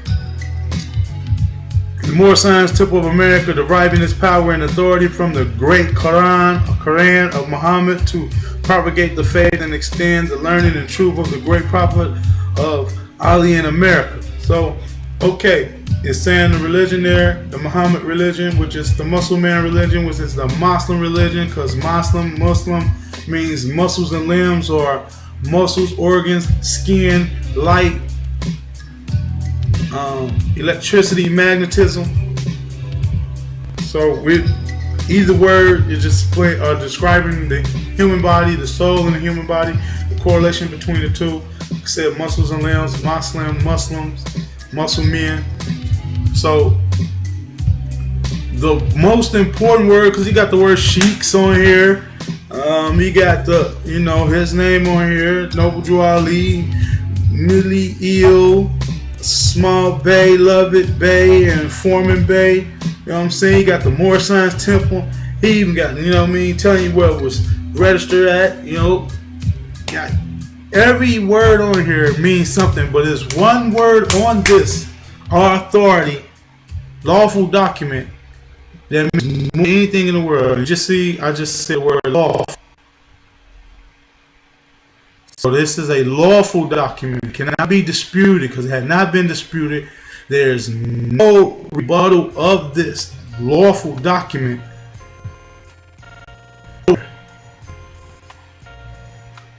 the Moorish Temple of America deriving its power and authority from the great Quran of Muhammad to propagate the faith and extend the learning and truth of the great prophet of Ali in America. So, okay, it's saying the religion there, the Muhammad religion, which is the Muslim religion, which is the Muslim religion, because Muslim means muscles and limbs, or muscles, organs, skin, light, electricity, magnetism. So either word is just describing the human body, the soul in the human body, the correlation between the two. Like I said, muscles and limbs, Muslims, muscle men. So the most important word, because he got the word sheiks on here. He got the, his name on here, Noble Drew Ali, Millie Eel, Small Bay, Lovett Bay, and Foreman Bay. You know what I'm saying? He got the Moorish Temple. He even got, telling you where it was registered at. Got every word on here means something, but there's one word on this, our authority, lawful document, that means more than anything in the world. And just see, I just said the word lawful. So this is a lawful document. It cannot be disputed, because it had not been disputed. There's no rebuttal of this lawful document.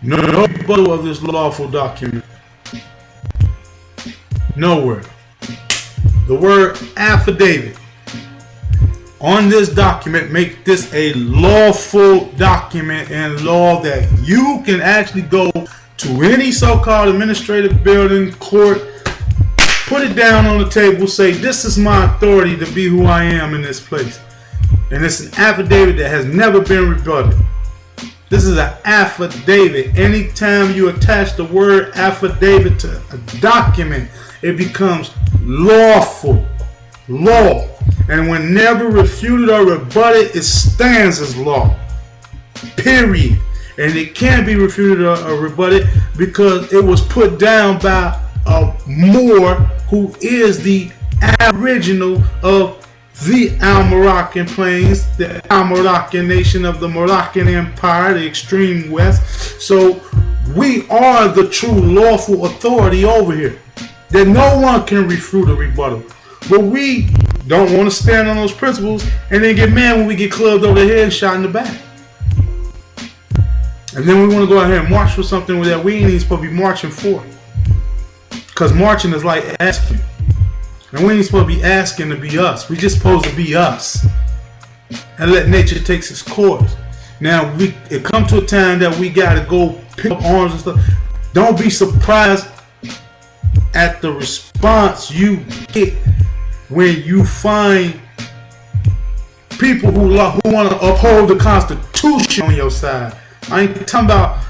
No rebuttal of this lawful document. Nowhere. The word affidavit on this document make this a lawful document and law that you can actually go to any so-called administrative building, court, put it down on the table, say, this is my authority to be who I am in this place. And it's an affidavit that has never been rebutted. This is an affidavit. Anytime you attach the word affidavit to a document, it becomes lawful. Law. And whenever refuted or rebutted, it stands as law. Period. And it can't be refuted or rebutted because it was put down by a Moor who is the aboriginal of the Al-Moroccan plains, the Al-Moroccan nation of the Moroccan Empire, the extreme west. So we are the true lawful authority over here that no one can refute or rebuttal. But we don't want to stand on those principles and then get mad when we get clubbed over the head and shot in the back. And then we want to go out here and march for something that we ain't even supposed to be marching for. Because marching is like asking. And we ain't supposed to be asking to be us. We just supposed to be us. And let nature take its course. Now, it come to a time that we got to go pick up arms and stuff. Don't be surprised at the response you get when you find people who want to uphold the Constitution on your side. I ain't talking about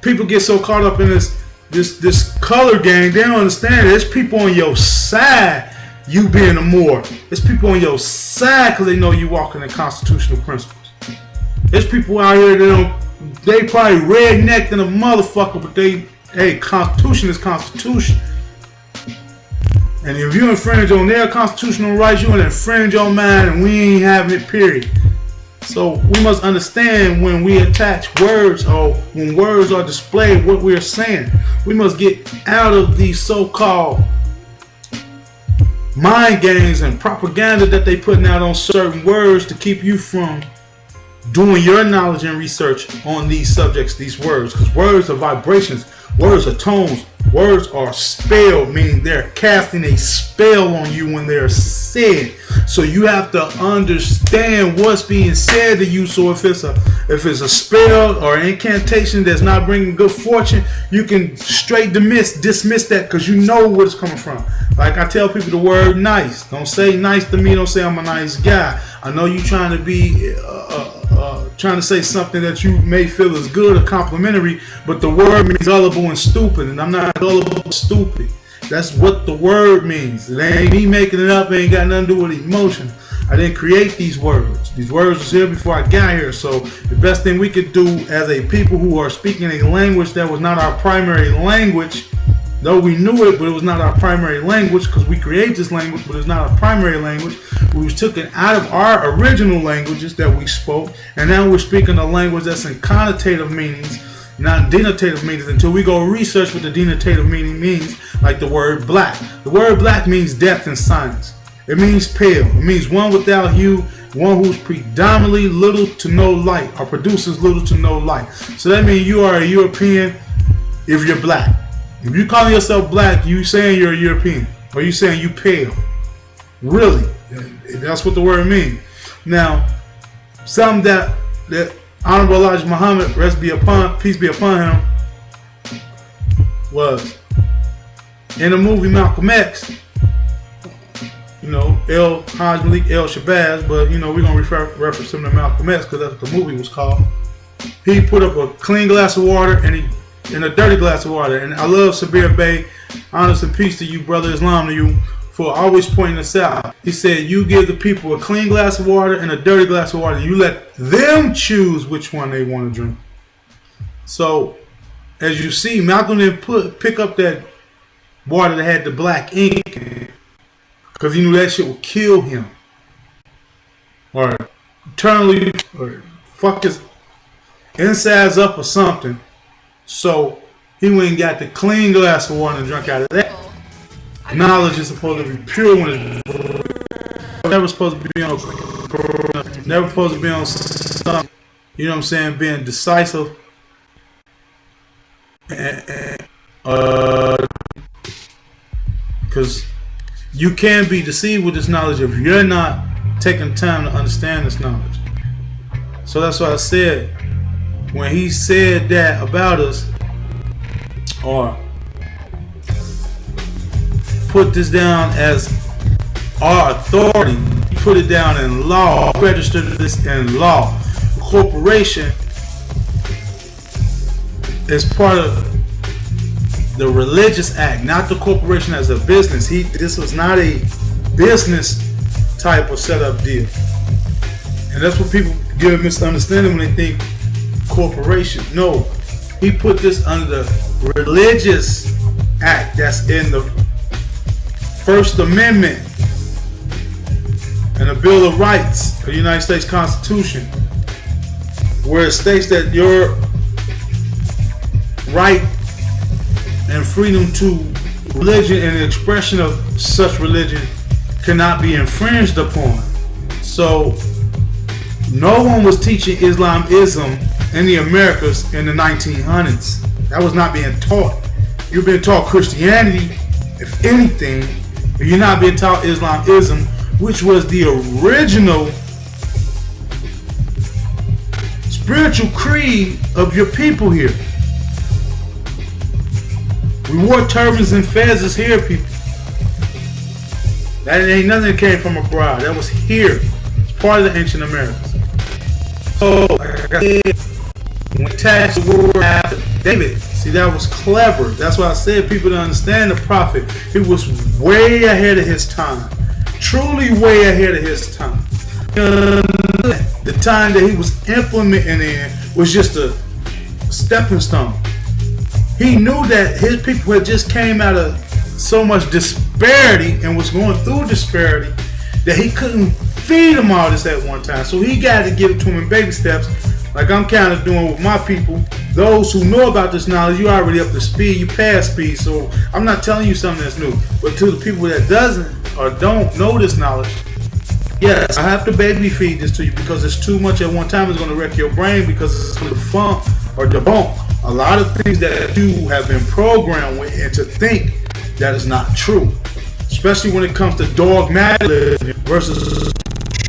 people get so caught up in this color game, they don't understand it. There's people on your side, you being a Moor. There's people on your side because they know you walking in constitutional principles. There's people out here they probably rednecked than a motherfucker, but Constitution is Constitution. And if you infringe on their constitutional rights, you will infringe on mine, and we ain't having it, period. So we must understand when we attach words or when words are displayed what we're saying. We must get out of these so-called mind games and propaganda that they putting out on certain words to keep you from doing your knowledge and research on these subjects, these words. Because words are vibrations, words are tones, words are spelled, meaning they're casting a spell on you when they're said. So you have to understand what's being said to you. So if it's a spell or an incantation that's not bringing good fortune, you can straight dismiss that because you know where it's coming from. Like I tell people the word nice. Don't say nice to me. Don't say I'm a nice guy. I know you trying to be trying to say something that you may feel is good or complimentary, but the word means gullible and stupid, and I'm not gullible and stupid. That's what the word means. It ain't me making it up. It ain't got nothing to do with emotion. I didn't create these words. These words was here before I got here. So the best thing we could do as a people who are speaking a language that was not our primary language, though we knew it, but it was not our primary language because we created this language, but it's not our primary language. We was taken out of our original languages that we spoke, and now we're speaking a language that's in connotative meanings, not denotative meanings, until we go research what the denotative meaning means, like the word black. The word black means depth in science. It means pale. It means one without hue, one who's predominantly little to no light, or produces little to no light. So that means you are a European if you're black. If you call yourself black, you saying you're a European, or you saying you pale. Really, that's what the word means. Now, something that Honorable Elijah Muhammad, peace be upon him, was in the movie Malcolm X. You know, Haj Malik El Shabazz, but you know we're gonna reference him to Malcolm X because that's what the movie was called. He put up a clean glass of water and a dirty glass of water. And I love Sabir Bey. Honest and peace to you, brother Islam, to you, for always pointing this out. He said, you give the people a clean glass of water and a dirty glass of water. You let them choose which one they want to drink. So, as you see, Malcolm didn't pick up that water that had the black ink in it because he knew that shit would kill him. Or eternally, or fuck his insides up or something. So he went and got the clean glass of water and drank out of that. Knowledge is supposed to be pure when it's never supposed to be on never supposed to be on something, you know what I'm saying, being decisive because you can be deceived with this knowledge if you're not taking time to understand this knowledge. So that's why I said when he said that about us, or put this down as our authority, put it down in law, registered this in law. Corporation is part of the religious act, not the corporation as a business. This was not a business type of setup deal. And that's what people give a misunderstanding when they think corporation. No, he put this under the religious act that's in the First Amendment and the Bill of Rights of the United States Constitution, where it states that your right and freedom to religion and the expression of such religion cannot be infringed upon. So no one was teaching Islamism in the Americas in the 1900s. That was not being taught. You've been taught Christianity, if anything, if you're not being taught Islamism, which was the original spiritual creed of your people here. We wore turbans and fezzes here, people. That ain't nothing that came from abroad. That was here. It's part of the ancient Americas. So, like I said, when we attach the word after David, see, that was clever. That's why I said people don't understand the prophet. He was way ahead of his time. Truly way ahead of his time. The time that he was implementing in was just a stepping stone. He knew that his people had just came out of so much disparity and was going through disparity that he couldn't feed them all this at one time. So he got to give it to them in baby steps, like I'm kind of doing with my people. Those who know about this knowledge, you already up to speed, you past speed. So I'm not telling you something that's new. But to the people that doesn't or don't know this knowledge, yes, I have to baby feed this to you because it's too much at one time. It's going to wreck your brain because it's going to debunk or debunk a lot of things that you have been programmed with and to think that is not true. Especially when it comes to dogmatic versus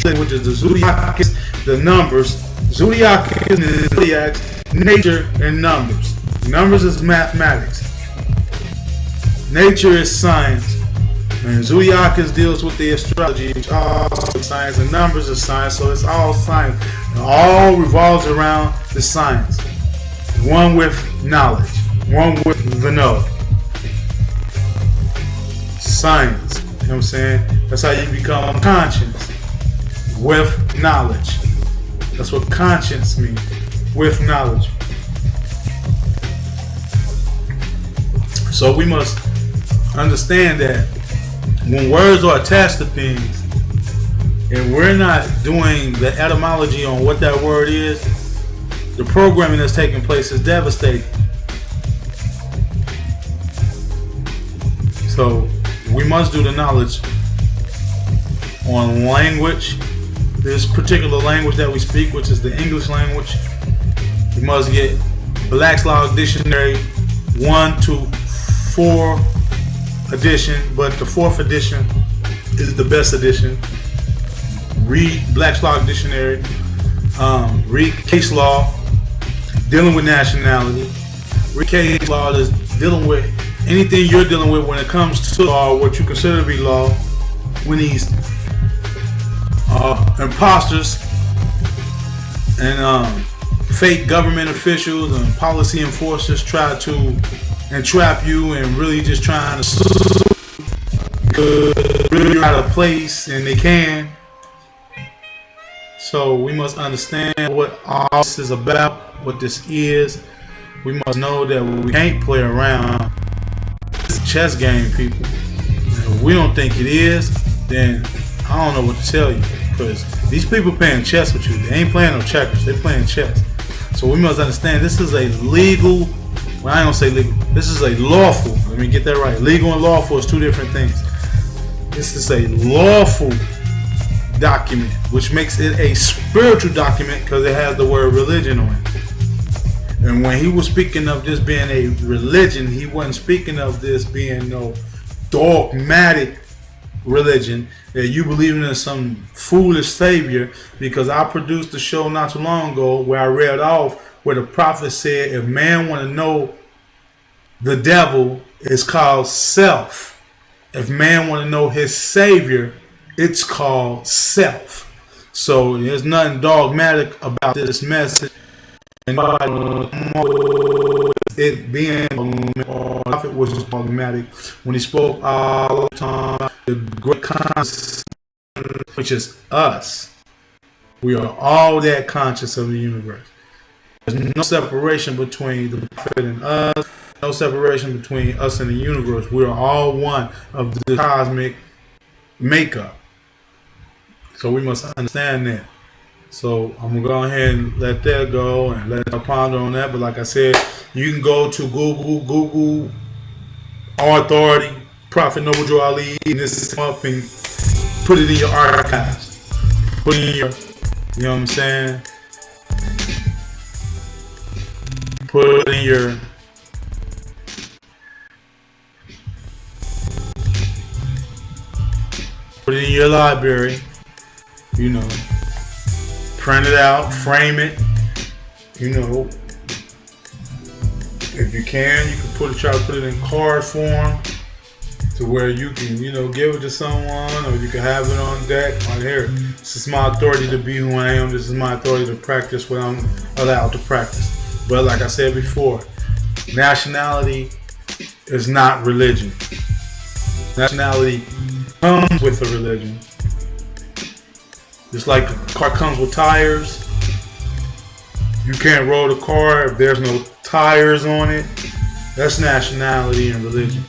which is the zodiac, the numbers. Zodiac is the zodiacs, nature and numbers. Numbers is mathematics. Nature is science. And zodiac deals with the astrology, which also science, and numbers is science. So it's all science. It all revolves around the science. One with knowledge, one with vanilla. Science, you know what I'm saying? That's how you become conscious. with knowledge. That's what conscience means, with knowledge. So we must understand that when words are attached to things, and we're not doing the etymology on what that word is, the programming that's taking place is devastating. So we must do the knowledge on language, this particular language that we speak, which is the English language. We must get Black's Law Dictionary 1 to 4 edition, but the 4th edition is the best edition. Read Black's Law Dictionary, read case law dealing with nationality, read case law that's dealing with anything you're dealing with when it comes to law, what you consider to be law, when these imposters and fake government officials and policy enforcers try to entrap you and really just trying to really out of place, and they can. So we must understand what all this is about, what this is. We must know that we can't play around. It's a chess game, people. If we don't think it is, then I don't know what to tell you. Because these people playing chess with you. They ain't playing no checkers. They playing chess. So we must understand this is a legal, well, I ain't gonna say legal. This is a lawful. Let me get that right. Legal and lawful is two different things. This is a lawful document, which makes it a spiritual document because it has the word religion on it. And when he was speaking of this being a religion, he wasn't speaking of this being no dogmatic religion that you believe in some foolish savior. Because I produced a show not too long ago where I read off where the prophet said if man want to know the devil, it's called self. If man want to know his savior, it's called self. So there's nothing dogmatic about this message. And it being the prophet was dogmatic when he spoke all the time. The great consciousness, which is us. We are all that conscious of the universe. There's no separation between the prophet and us. No separation between us and the universe. We are all one of the cosmic makeup. So we must understand that. So I'm gonna go ahead and let that go and let y'all ponder on that. But like I said, you can go to Google Our Authority, Prophet Noble Joe Ali, and this up and put it in your archives. Put it in your, you know what I'm saying? Put it in your library, you know, print it out, frame it, you know, if you can try to put it in card form to where you can, you know, give it to someone, or you can have it on deck. Right here, this is my authority to be who I am. This is my authority to practice what I'm allowed to practice. But like I said before, nationality is not religion. Nationality comes with a religion. Just like the car comes with tires, you can't roll the car if there's no tires on it. That's nationality and religion.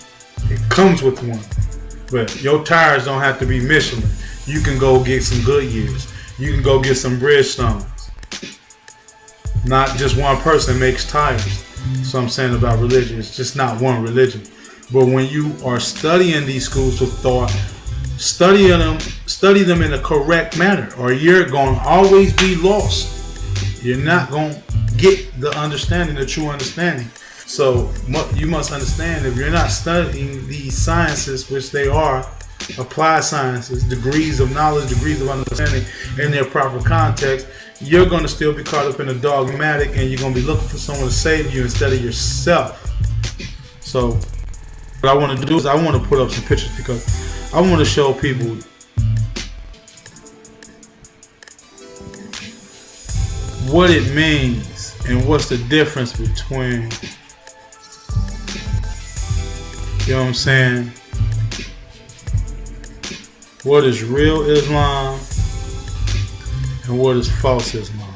It comes with one. But your tires don't have to be Michelin. You can go get some Goodyears. You can go get some Bridgestones. Not just one person makes tires. That's what I'm saying about religion. It's just not one religion. But when you are studying these schools of thought, study them in a correct manner, or you're going to always be lost. You're not going to get the understanding, the true understanding. So you must understand, if you're not studying these sciences, which they are applied sciences, degrees of knowledge, degrees of understanding in their proper context, you're going to still be caught up in the dogmatic, and you're going to be looking for someone to save you instead of yourself. So what I want to do is I want to put up some pictures, because I want to show people what it means and what's the difference between, you know what I'm saying, what is real Islam, and what is false Islam.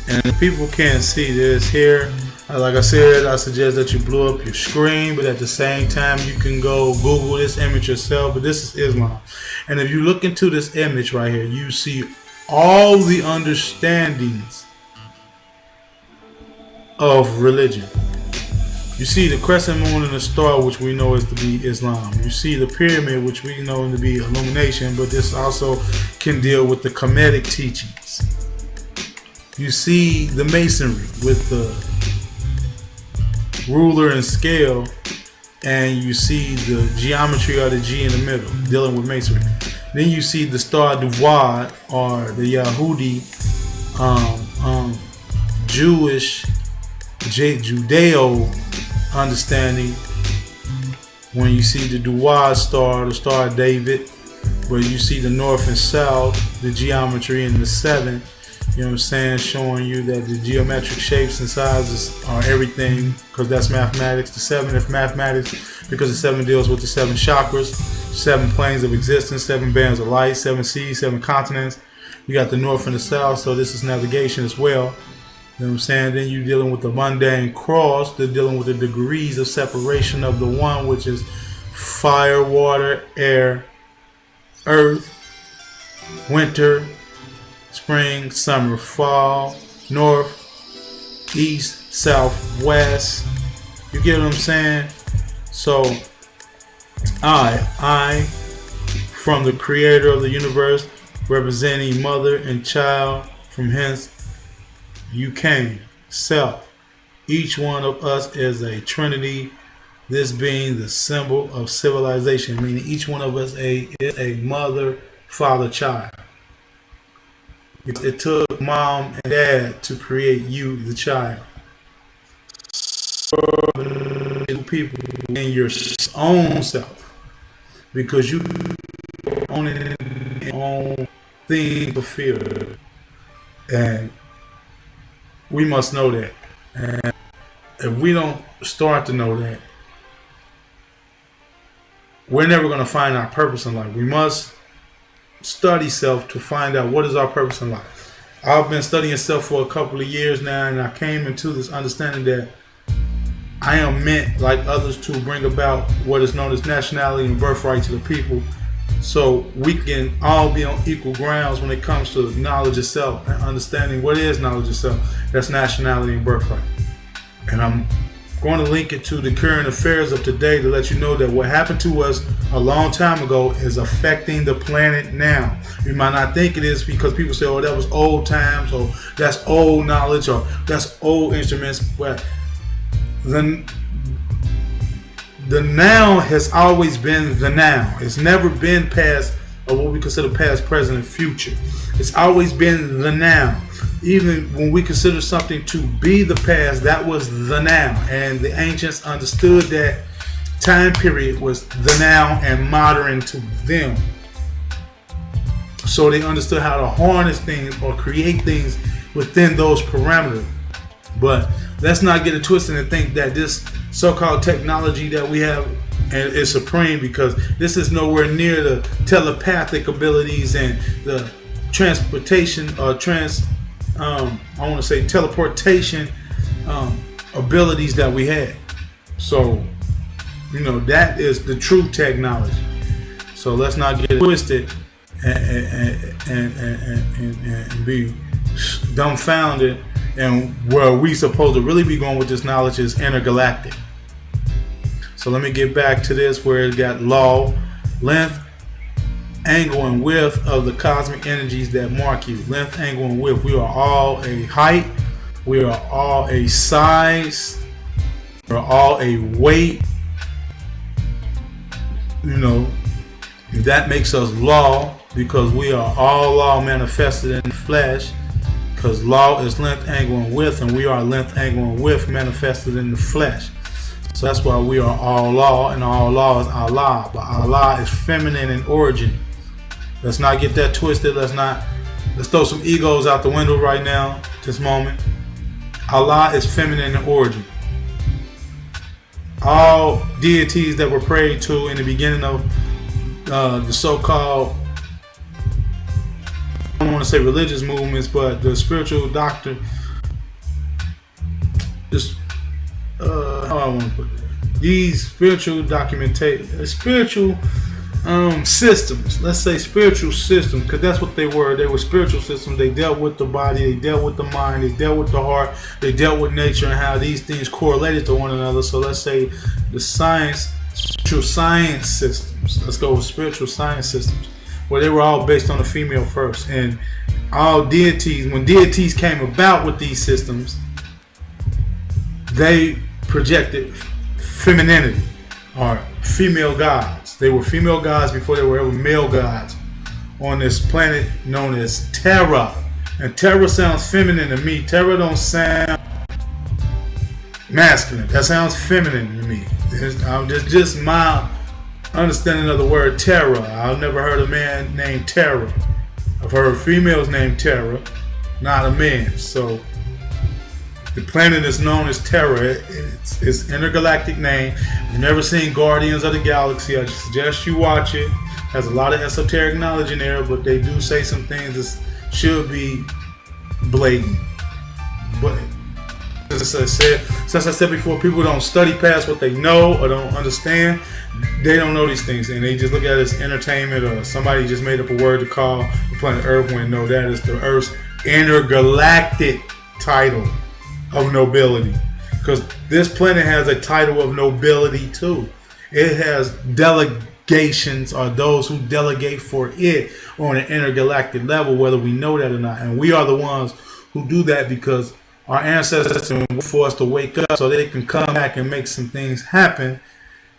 And if people can't see this here, like I said, I suggest that you blow up your screen, but at the same time you can go Google this image yourself. But this is Islam. And if you look into this image right here, you see all the understandings of religion. You see the crescent moon and the star, which we know is to be Islam. You see the pyramid, which we know to be illumination, but this also can deal with the Kemetic teachings. You see the masonry with the ruler and scale, and you see the geometry of the G in the middle, dealing with masonry. Then you see the Star Duwad, or the Yahudi, Jewish, Judeo understanding. When you see the Duwad star, the Star of David, where you see the north and south, the geometry in the 7. You know what I'm saying? Showing you that the geometric shapes and sizes are everything, because that's mathematics. The 7 is mathematics, because the 7 deals with the 7 chakras, 7 planes of existence, 7 bands of light, 7 seas, 7 continents. You got the north and the south, so this is navigation as well. You know what I'm saying? Then you're dealing with the mundane cross. They're dealing with the degrees of separation of the one, which is fire, water, air, earth, winter, spring, summer, fall, north, east, south, west. You get what I'm saying? So I, from the creator of the universe, representing mother and child, from hence you came, self. Each one of us is a trinity, this being the symbol of civilization, meaning each one of us is a mother, father, child. It took mom and dad to create you, the child. People in your own self, because you own it, own thing fulfilled, and we must know that. And if we don't start to know that, we're never going to find our purpose in life. We must study self to find out what is our purpose in life. I've been studying self for a couple of years now, and I came into this understanding that I am meant, like others, to bring about what is known as nationality and birthright to the people, so we can all be on equal grounds when it comes to knowledge of self and understanding what is knowledge of self. That's nationality and birthright. And I'm going to link it to the current affairs of today to let you know that what happened to us a long time ago is affecting the planet now. You might not think it is, because people say, oh, that was old times, or that's old knowledge, or that's old instruments. But the now has always been the now. It's never been past, or what we consider past, present, and future. It's always been the now. Even when we consider something to be the past, that was the now. And the ancients understood that time period was the now and modern to them. So they understood how to harness things or create things within those parameters. But let's not get it twisted and think that this so-called technology that we have is supreme, because this is nowhere near the telepathic abilities and the transportation or teleportation abilities that we had. So, that is the true technology. So let's not get it twisted and be dumbfounded. And where we supposed to really be going with this knowledge is intergalactic. So let me get back to this, where it got law, length, angle, and width of the cosmic energies that mark you. Length, angle, and width. We are all a height. We are all a size. We are all a weight. That makes us law, because we are all law manifested in the flesh. Because law is length, angle, and width, and we are length, angle, and width manifested in the flesh. So that's why we are all law, and all law is Allah. But Allah is feminine in origin. Let's not get that twisted. Let's throw some egos out the window right now, this moment. Allah is feminine in origin. All deities that were prayed to in the beginning of the so-called don't want to say religious movements, but the spiritual doctrine, just how I want to put it, these spiritual spiritual systems. Let's say spiritual systems, because that's what they were. They were spiritual systems. They dealt with the body, they dealt with the mind, they dealt with the heart, they dealt with nature and how these things correlated to one another. So let's say the spiritual science systems. Let's go with spiritual science systems, where they were all based on the female first, and all deities. When deities came about with these systems, they projected femininity or female gods. They were female gods before they were ever male gods on this planet known as Terra. And Terra sounds feminine to me. Terra don't sound masculine. That sounds feminine to me. It's just my understanding of the word Terra. I've never heard a man named Terra. I've heard females named Terra, not a man. So the planet is known as Terra. It's intergalactic name. If you've never seen Guardians of the Galaxy, I suggest you watch it. Has a lot of esoteric knowledge in there, but they do say some things that should be blatant. But as I said before, people don't study past what they know or don't understand. They don't know these things, and they just look at it as entertainment, or somebody just made up a word to call the planet Earth, when no, that is the Earth's intergalactic title of nobility. Because this planet has a title of nobility too. It has delegations, or those who delegate for it on an intergalactic level, whether we know that or not. And we are the ones who do that because our ancestors were for us to wake up so they can come back and make some things happen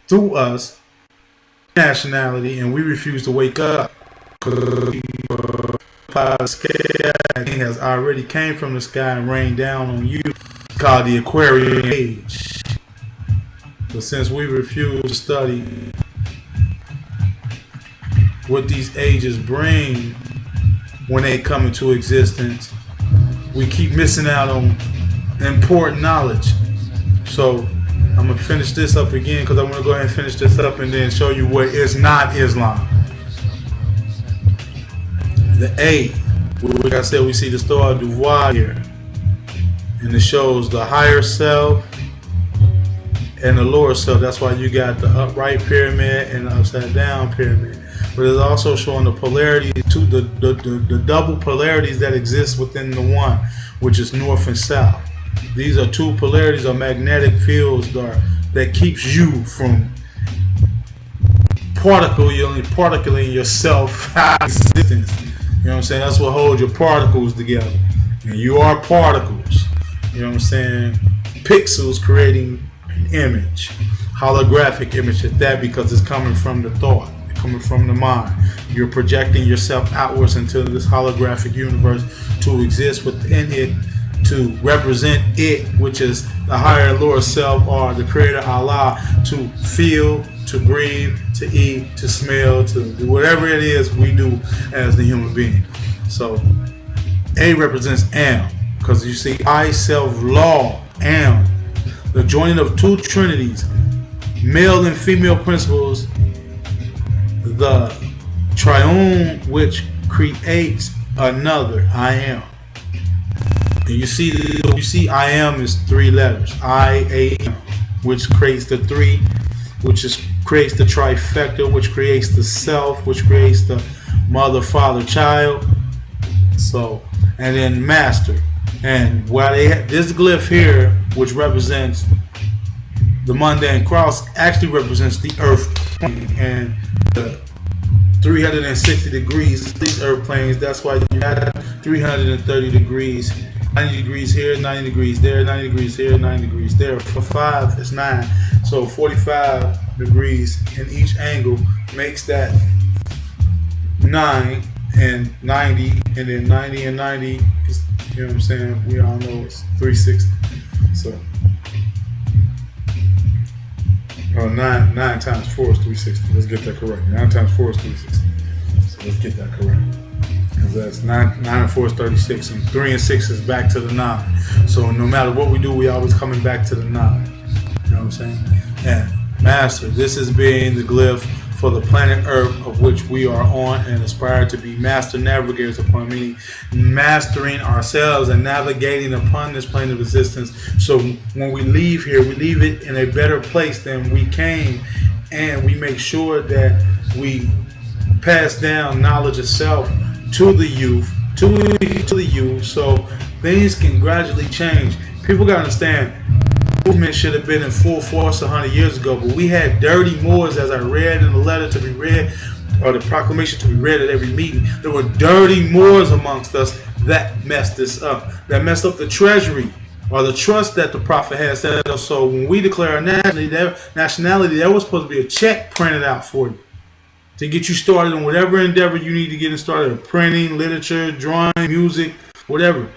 through us, nationality, and we refuse to wake up. Has already came from the sky and rained down on you, called the Aquarian Age. But since we refuse to study what these ages bring when they come into existence, we keep missing out on important knowledge. So I'm going to finish this up again, because I want to go ahead and finish this up and then show you what is not Islam. The A, like I said, we see the Star du Voile here, and it shows the higher self and the lower self. That's why you got the upright pyramid and the upside down pyramid. But it's also showing the polarities, the double polarities that exist within the one, which is north and south. These are two polarities or magnetic fields that keeps you from particling yourself out of existence. You know what I'm saying? That's what holds your particles together. And you are particles. You know what I'm saying? Pixels creating an image, holographic image at that, because it's coming from the thought, it's coming from the mind. You're projecting yourself outwards into this holographic universe to exist within it, to represent it, which is the higher and lower self, or the creator Allah, to feel, to breathe, to eat, to smell, to do whatever it is we do as the human being. So A represents Am, because you see I, self, law, Am, the joining of two trinities, male and female principles, the triune which creates another, I am. And you see I am is three letters, I, A, M, which creates the three, creates the trifecta, which creates the self, which creates the mother, father, child. So, and then master. And while they have this glyph here, which represents the mundane cross, actually represents the earth plane and the 360 degrees, these earth planes. That's why you got 330 degrees, 90 degrees here, 90 degrees there, 90 degrees here, 90 degrees there. For 5 is 9. So 45 degrees in each angle makes that 9 and 90, and then 90 and 90 is, you know what I'm saying, we all know it's 360. So 9 times 4 is 360. Let's get that correct. 9 times 4 is 360. So let's get that correct. Because that's 9 and 4 is 36, and 3 and 6 is back to the 9. So no matter what we do, we always coming back to the 9. You know what I'm saying? And master, this is being the glyph for the planet Earth, of which we are on, and aspire to be master navigators upon, meaning mastering ourselves and navigating upon this plane of existence. So when we leave here, we leave it in a better place than we came, and we make sure that we pass down knowledge itself to the youth, to the youth, so things can gradually change. People gotta understand, movement should have been in full force 100 years ago, but we had dirty Moors, as I read in the letter to be read, or the proclamation to be read at every meeting. There were dirty Moors amongst us that messed this up, that messed up the treasury or the trust that the prophet had set up. So when we declare our nationality, there was supposed to be a check printed out for you to get you started in whatever endeavor you need to get started: printing, literature, drawing, music, whatever.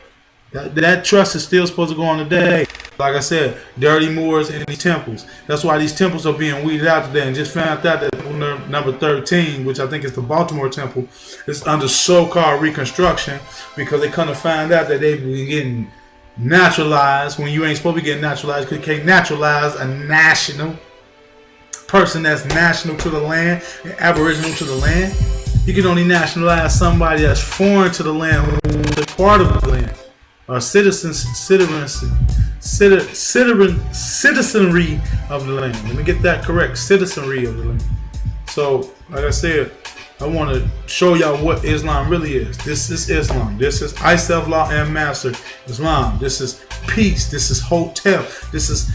That trust is still supposed to go on today. Like I said, dirty Moors in these temples. That's why these temples are being weeded out today. And just found out that number 13, which I think is the Baltimore temple, is under so-called reconstruction, because they kind of find out that they've been getting naturalized when you ain't supposed to be getting naturalized, because you can't naturalize a national person that's national to the land and aboriginal to the land. You can only nationalize somebody that's foreign to the land, who's a part of the land, or citizenry of the land. Let me get that correct. Citizenry of the land. So, like I said, I want to show y'all what Islam really is. This is Islam. This is I, self-law, and master Islam. This is peace. This is hotel. This is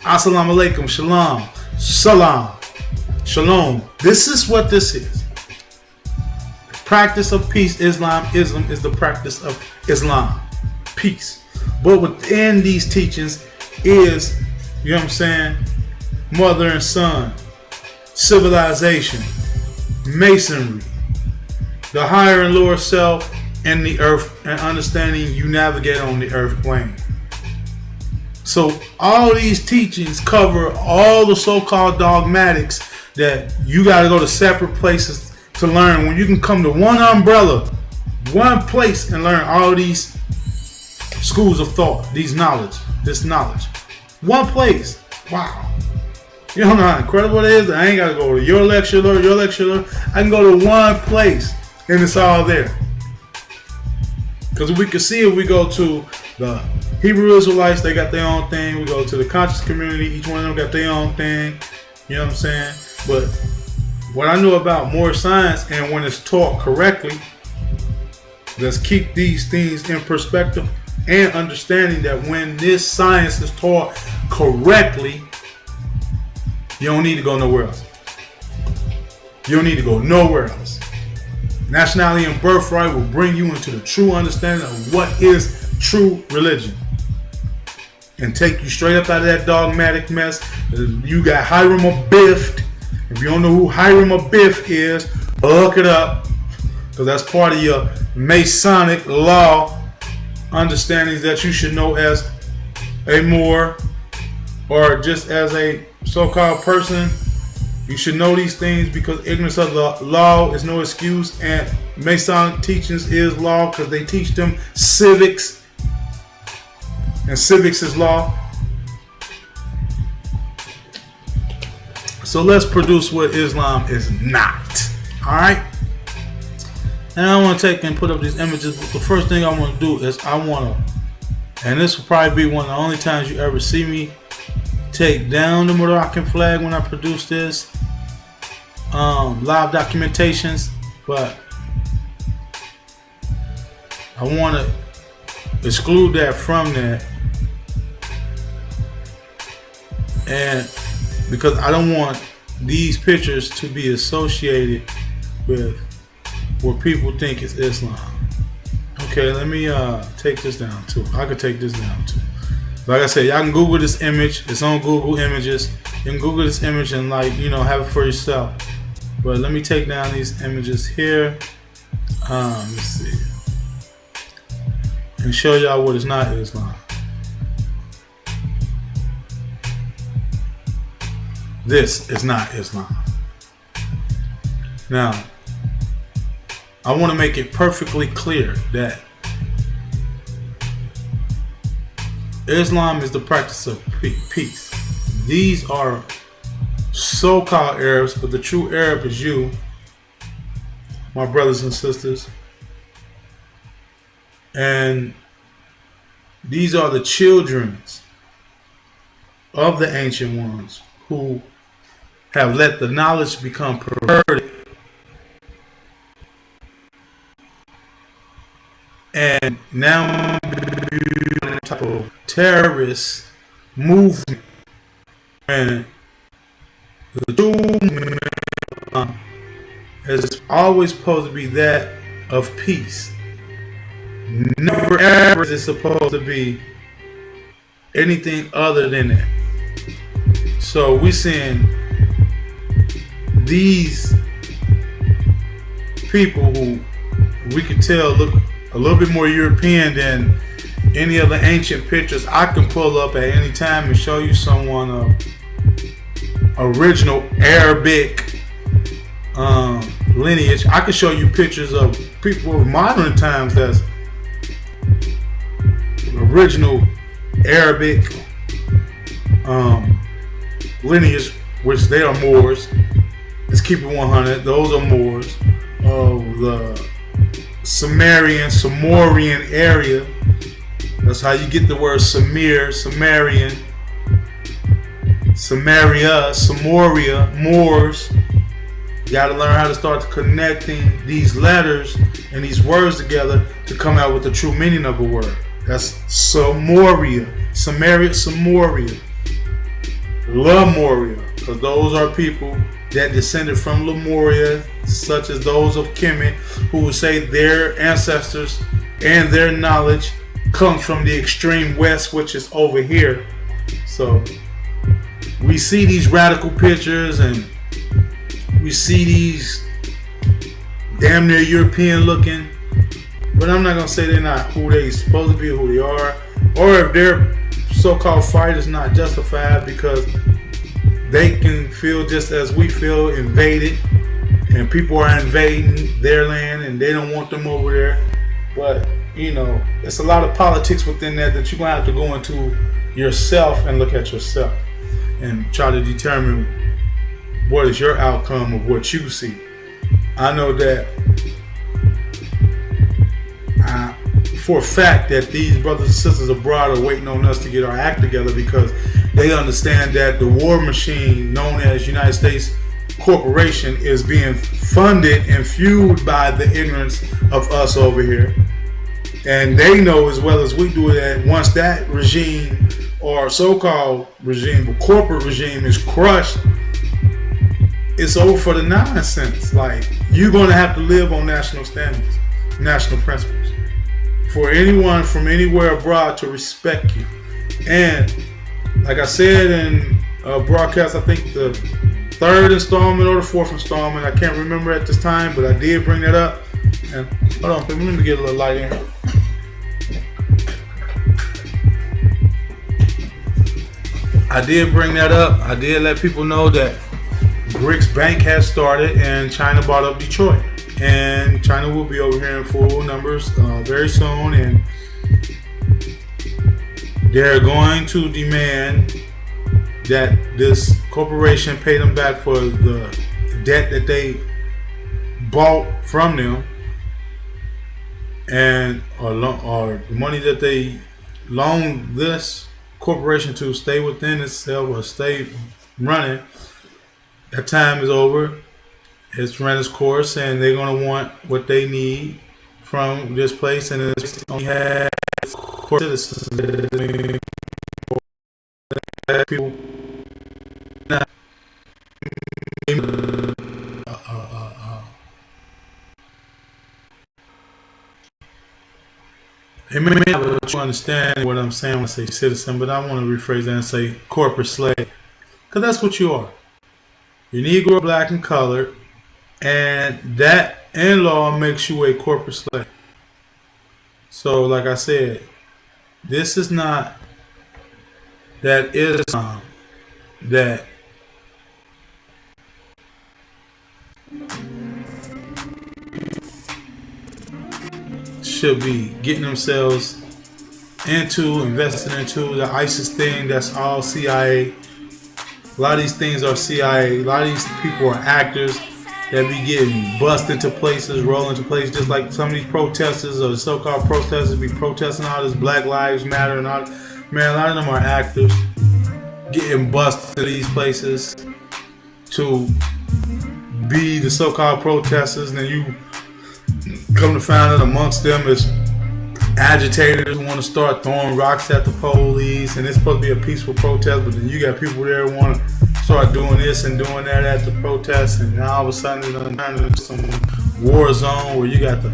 assalamu alaikum, shalom, salam, shalom. This is what this is. The practice of peace. Islam is the practice of Islam. Peace. But within these teachings is, you know what I'm saying, mother and son, civilization, masonry, the higher and lower self, and the earth, and understanding you navigate on the earth plane. So all these teachings cover all the so-called dogmatics that you got to go to separate places to learn, when you can come to one umbrella, one place, and learn all these schools of thought, this knowledge. One place. Wow. You don't know how incredible it is? I ain't got to go to your lecturer. I can go to one place and it's all there. Because we can see, if we go to the Hebrew Israelites, they got their own thing. We go to the conscious community, each one of them got their own thing. You know what I'm saying? But what I know about more science, and when it's taught correctly, let's keep these things in perspective, and understanding that when this science is taught correctly, you don't need to go nowhere else. You don't need to go nowhere else. Nationality and Birthright will bring you into the true understanding of what is true religion, and take you straight up out of that dogmatic mess. You got Hiram Abiff. If you don't know who Hiram Abiff is, look it up, because that's part of your Masonic law understandings that you should know as a Moor, or just as a so-called person. You should know these things, because ignorance of the law is no excuse, and Masonic teachings is law, because they teach them civics, and civics is law. So let's produce what Islam is not. Alright? And I want to take and put up these images. But the first thing I want to do is and this will probably be one of the only times you ever see me take down the Moroccan flag when I produce this. Live documentations. But I want to exclude that from that. And because I don't want these pictures to be associated with what people think is Islam. Okay, let me take this down too. I could take this down too. Like I said, y'all can Google this image. It's on Google Images. You can Google this image and, like, you know, have it for yourself. But let me take down these images here. Let's see. And show y'all what is not Islam. This is not Islam. Now, I want to make it perfectly clear that Islam is the practice of peace. These are so-called Arabs, but the true Arab is you, my brothers and sisters. And these are the children of the ancient ones who have let the knowledge become perverted, and now type of terrorist movement. And the true is always supposed to be that of peace. Never ever is it supposed to be anything other than that. So we're seeing these people who we can tell look a little bit more European than any of the ancient pictures I can pull up at any time and show you someone of original Arabic lineage. I can show you pictures of people of modern times that's original Arabic lineage, which they are Moors. Let's keep it 100. Those are Moors of the Sumerian area. That's how you get the word Sumerian, Samaria, Samoria, Moors. You got to learn how to start connecting these letters and these words together to come out with the true meaning of a word. That's Samoria, Samoria, Lemuria, because those are people that descended from Lemuria, such as those of Kemet, who would say their ancestors and their knowledge comes from the extreme west, which is over here. So we see these radical pictures and we see these damn near European looking, but I'm not gonna say they're not who they supposed to be, who they are, or if their so-called fight is not justified, because they can feel just as we feel, invaded, and people are invading their land and they don't want them over there. But you know, it's a lot of politics within that you're gonna have to go into yourself and look at yourself and try to determine what is your outcome of what you see. I know that for a fact that these brothers and sisters abroad are waiting on us to get our act together, because they understand that the war machine known as United States Corporation is being funded and fueled by the ignorance of us over here. And they know as well as we do that once that regime, or so-called regime, or corporate regime, is crushed, it's over for the nonsense. Like, you're going to have to live on national standards, national principles, for anyone from anywhere abroad to respect you. And like I said in a broadcast, I think the third installment or the fourth installment, I can't remember at this time, but I did bring that up. And hold on, let me get a little light in here. I did bring that up. I did let people know that BRICS Bank has started and China bought up Detroit. And China will be over here in full numbers very soon. And they're going to demand that this corporation pay them back for the debt that they bought from them, and or the money that they loaned this corporation to stay within itself or stay running. That time is over. It's run its course, and they're going to want what they need from this place, and it's only have citizens. People not they may not understand what I'm saying when I say citizen, but I want to rephrase that and say corporate slave, because that's what you are. You're Negro, black, and colored, and that in law makes you a corporate slave. So, like I said, this is not that Islam that should be getting themselves into, investing into the ISIS thing. That's all CIA. A lot of these things are CIA. A lot of these people are actors that be getting bust into places, roll into places, just like some of these protesters or the so-called protesters be protesting all this Black Lives Matter and all. Man, a lot of them are actors getting busted to these places to be the so-called protesters, and then you come to find out amongst them is agitators who want to start throwing rocks at the police, and it's supposed to be a peaceful protest, but then you got people there who want to start doing this and doing that at the protest, and now all of a sudden it's turned into some war zone where you got the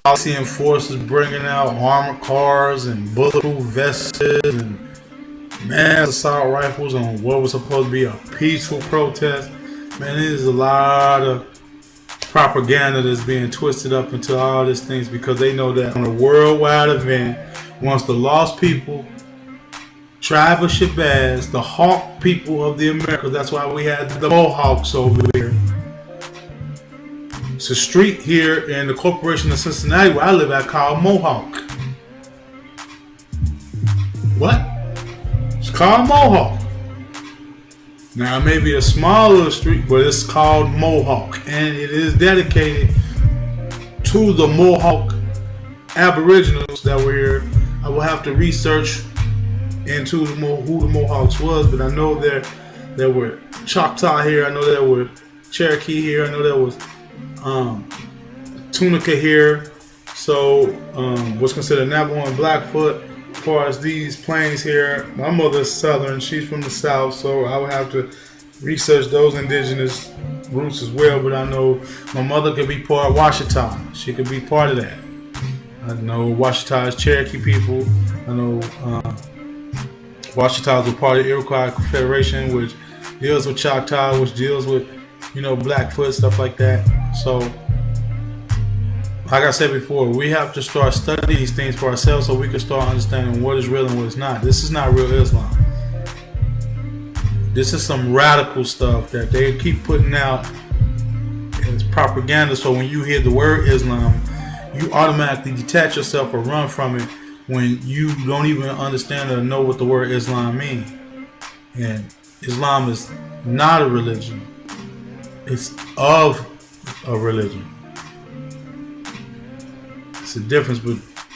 policy enforcers bringing out armored cars and bulletproof vests and mass assault rifles on what was supposed to be a peaceful protest. Man, there's a lot of propaganda that's being twisted up into all these things because they know that on a worldwide event, once the lost people, tribe of Shabazz, the Hawk people of the Americas, that's why we had the Mohawks over there. It's a street here in the corporation of Cincinnati where I live at called Mohawk. What? It's called Mohawk. Now it may be a smaller street, but it's called Mohawk, and it is dedicated to the Mohawk Aboriginals that were here. I will have to research into who the Mohawks was, but I know there were Choctaw here. I know there were Cherokee here. I know there was Tunica here. So what's considered Navajo and Blackfoot. As far as these plains here, my mother's Southern, she's from the South, so I would have to research those indigenous roots as well. But I know my mother could be part of Washita. She could be part of that. I know Washita is Cherokee people. I know Washita is a part of the Iroquois Confederation, which deals with Choctaw, which deals with, Blackfoot, stuff like that. So, like I said before, we have to start studying these things for ourselves so we can start understanding what is real and what is not. This is not real Islam. This is some radical stuff that they keep putting out as propaganda. So when you hear the word Islam, you automatically detach yourself or run from it when you don't even understand or know what the word Islam means. And Islam is not a religion. It's of a religion. It's the difference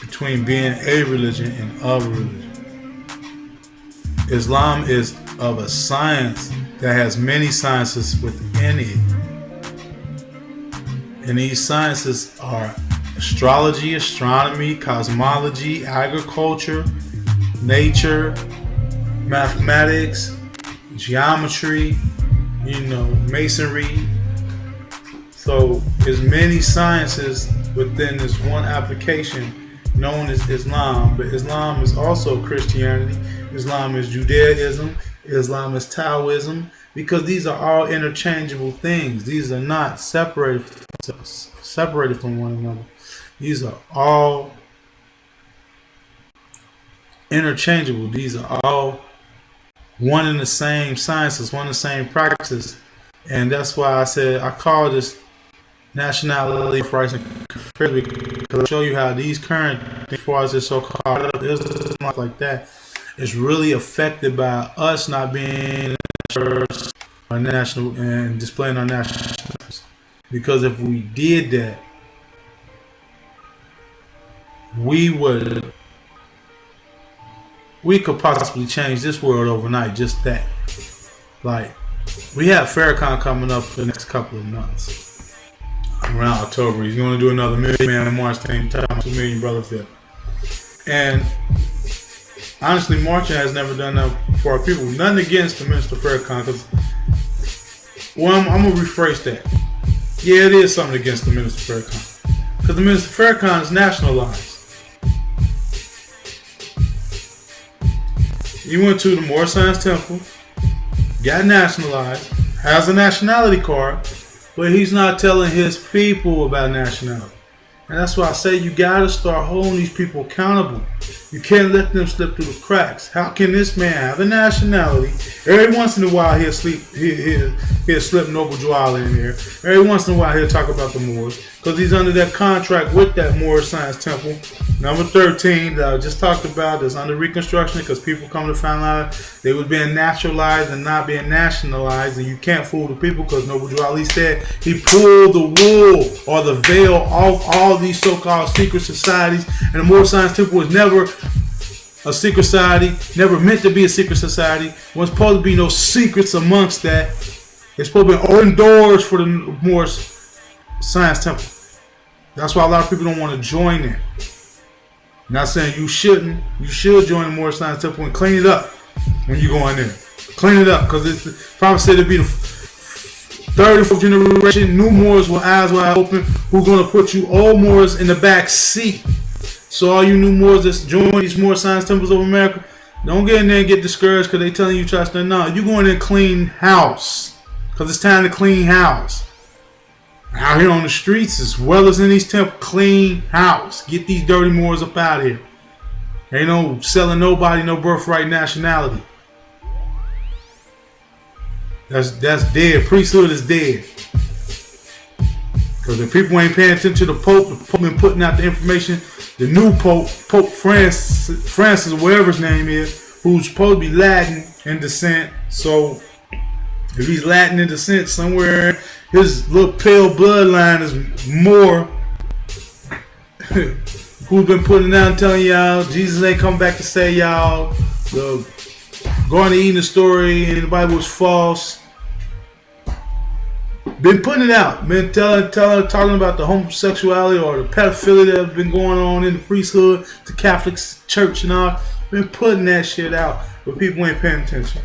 between being a religion and of a religion. Islam is of a science that has many sciences within it. And these sciences are astrology, astronomy, cosmology, agriculture, nature, mathematics, geometry, masonry. So there's many sciences within this one application known as Islam. But Islam is also Christianity. Islam is Judaism. Islam is Taoism. Because these are all interchangeable things. These are not separated from one another. These are all interchangeable. These are all one and the same sciences, one and the same practices. And that's why I said I call this Nationality, Birthright, and because I'll show you how these current, as far as this so-called Islam like that, is really affected by us not being our national and displaying our nationals. Because if we did that, we could possibly change this world overnight. Just that. Like, we have Farrakhan coming up for the next couple of months. Around October, he's going to do another Million March thing, 2 million brothers there. And honestly, marching has never done that for our people. Nothing against the Minister Farrakhan, because, I'm going to rephrase that. Yeah, it is something against the Minister Farrakhan, because the Minister Farrakhan is nationalized. He went to the Moore Science Temple, got nationalized, has a nationality card, but he's not telling his people about nationality. And that's why I say you gotta start holding these people accountable. You can't let them slip through the cracks. How can this man have a nationality? Every once in a while he'll slip Noble Jawala in there. Every once in a while he'll talk about the Moors. because he's under that contract with that Moorish Science Temple. Number 13 that I just talked about is under reconstruction because people come to find out they was being naturalized and not being nationalized, and you can't fool the people because Noble Ali said he pulled the wool or the veil off all these so-called secret societies, and the Moorish Science Temple was never a secret society, never meant to be a secret society. Wasn't supposed to be no secrets amongst that. It's supposed to be open doors for the Moorish Science Temple. That's why a lot of people don't want to join it. Not saying you shouldn't. You should join the Moorish Science Temple and clean it up when you go in there. Clean it up, because it's probably said it'd be the third or fourth generation new Moors with eyes wide open who's going to put you old Moors in the back seat. So all you new Moors that's join these Moorish Science Temples of America, don't get in there and get discouraged because they telling you trust them. No, you go in there and clean house, because it's time to clean house. Out here on the streets as well as in these temples, clean house. Get these dirty Moors up out of here. Ain't no selling nobody no birthright nationality. That's dead. Priesthood is dead. Because if people ain't paying attention to the Pope been putting out the information. The new Pope, Pope Francis, whatever his name is, who's supposed to be Latin in descent. So if he's Latin in descent somewhere, his little pale bloodline is more who's been putting out and telling y'all Jesus ain't come back to say y'all the Garden of Eden story in the Bible is false. Been putting it out, been talking about the homosexuality or the pedophilia that's been going on in the priesthood, the Catholic Church and all. Been putting that shit out, but people ain't paying attention.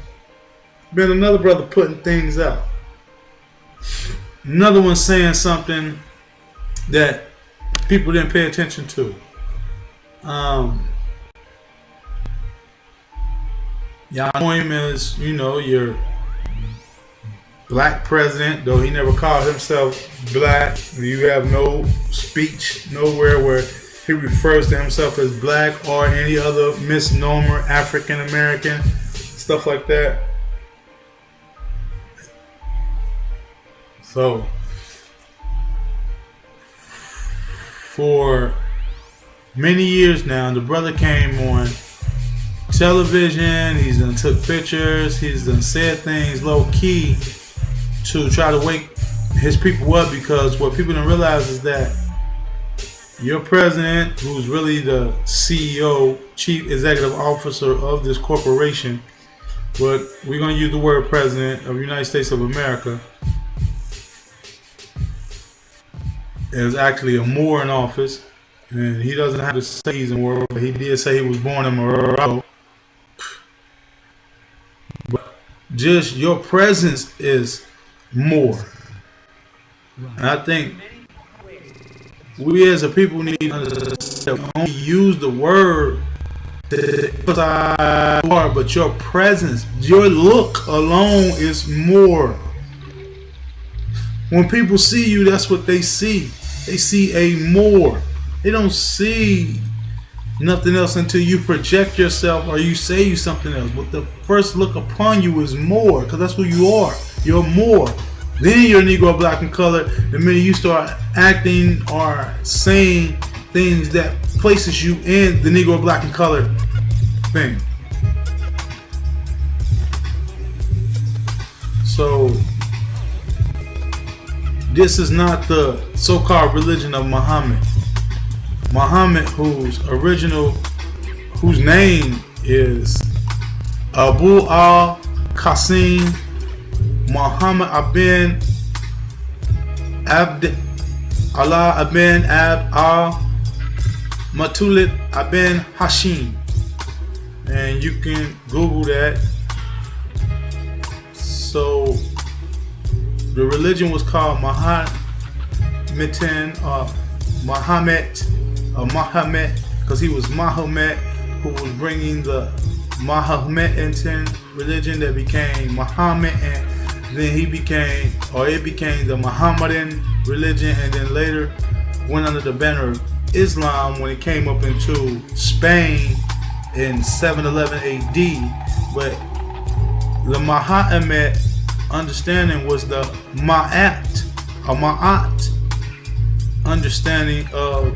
Been another brother putting things out. Another one saying something that people didn't pay attention to. Y'all know him as, your black president, though he never called himself black. You have no speech nowhere where he refers to himself as black or any other misnomer, African American, stuff like that. So, for many years now, the brother came on television, he's done took pictures, he's done said things low key to try to wake his people up, because what people don't realize is that your president, who's really the CEO, chief executive officer of this corporation, but we're going to use the word president of the United States of America, is actually a Moor in office, and he doesn't have to say he's in Moor, but he did say he was born in Morocco. But just your presence is Moor. And I think we as a people need to understand that we only use the word but your presence, your look alone is more. When people see you, that's what they see. They see a Moor. They don't see nothing else until you project yourself or you say you something else. But the first look upon you is Moor, because that's who you are. You're Moor. Then you're Negro, black, and colored. The minute you start acting or saying things that places you in the Negro, black, and colored thing. So this is not the so-called religion of Muhammad. Muhammad, whose name is Abu al-Qasim Muhammad ibn Abd Allah ibn Abd al-Muttalib ibn Hashim. And you can Google that. So the religion was called Mohammedan or Muhammad, because he was Mahomet, who was bringing the Mohammedan religion that became Muhammad, and then it became the Mohammedan religion, and then later went under the banner of Islam when it came up into Spain in 711 AD. But the understanding of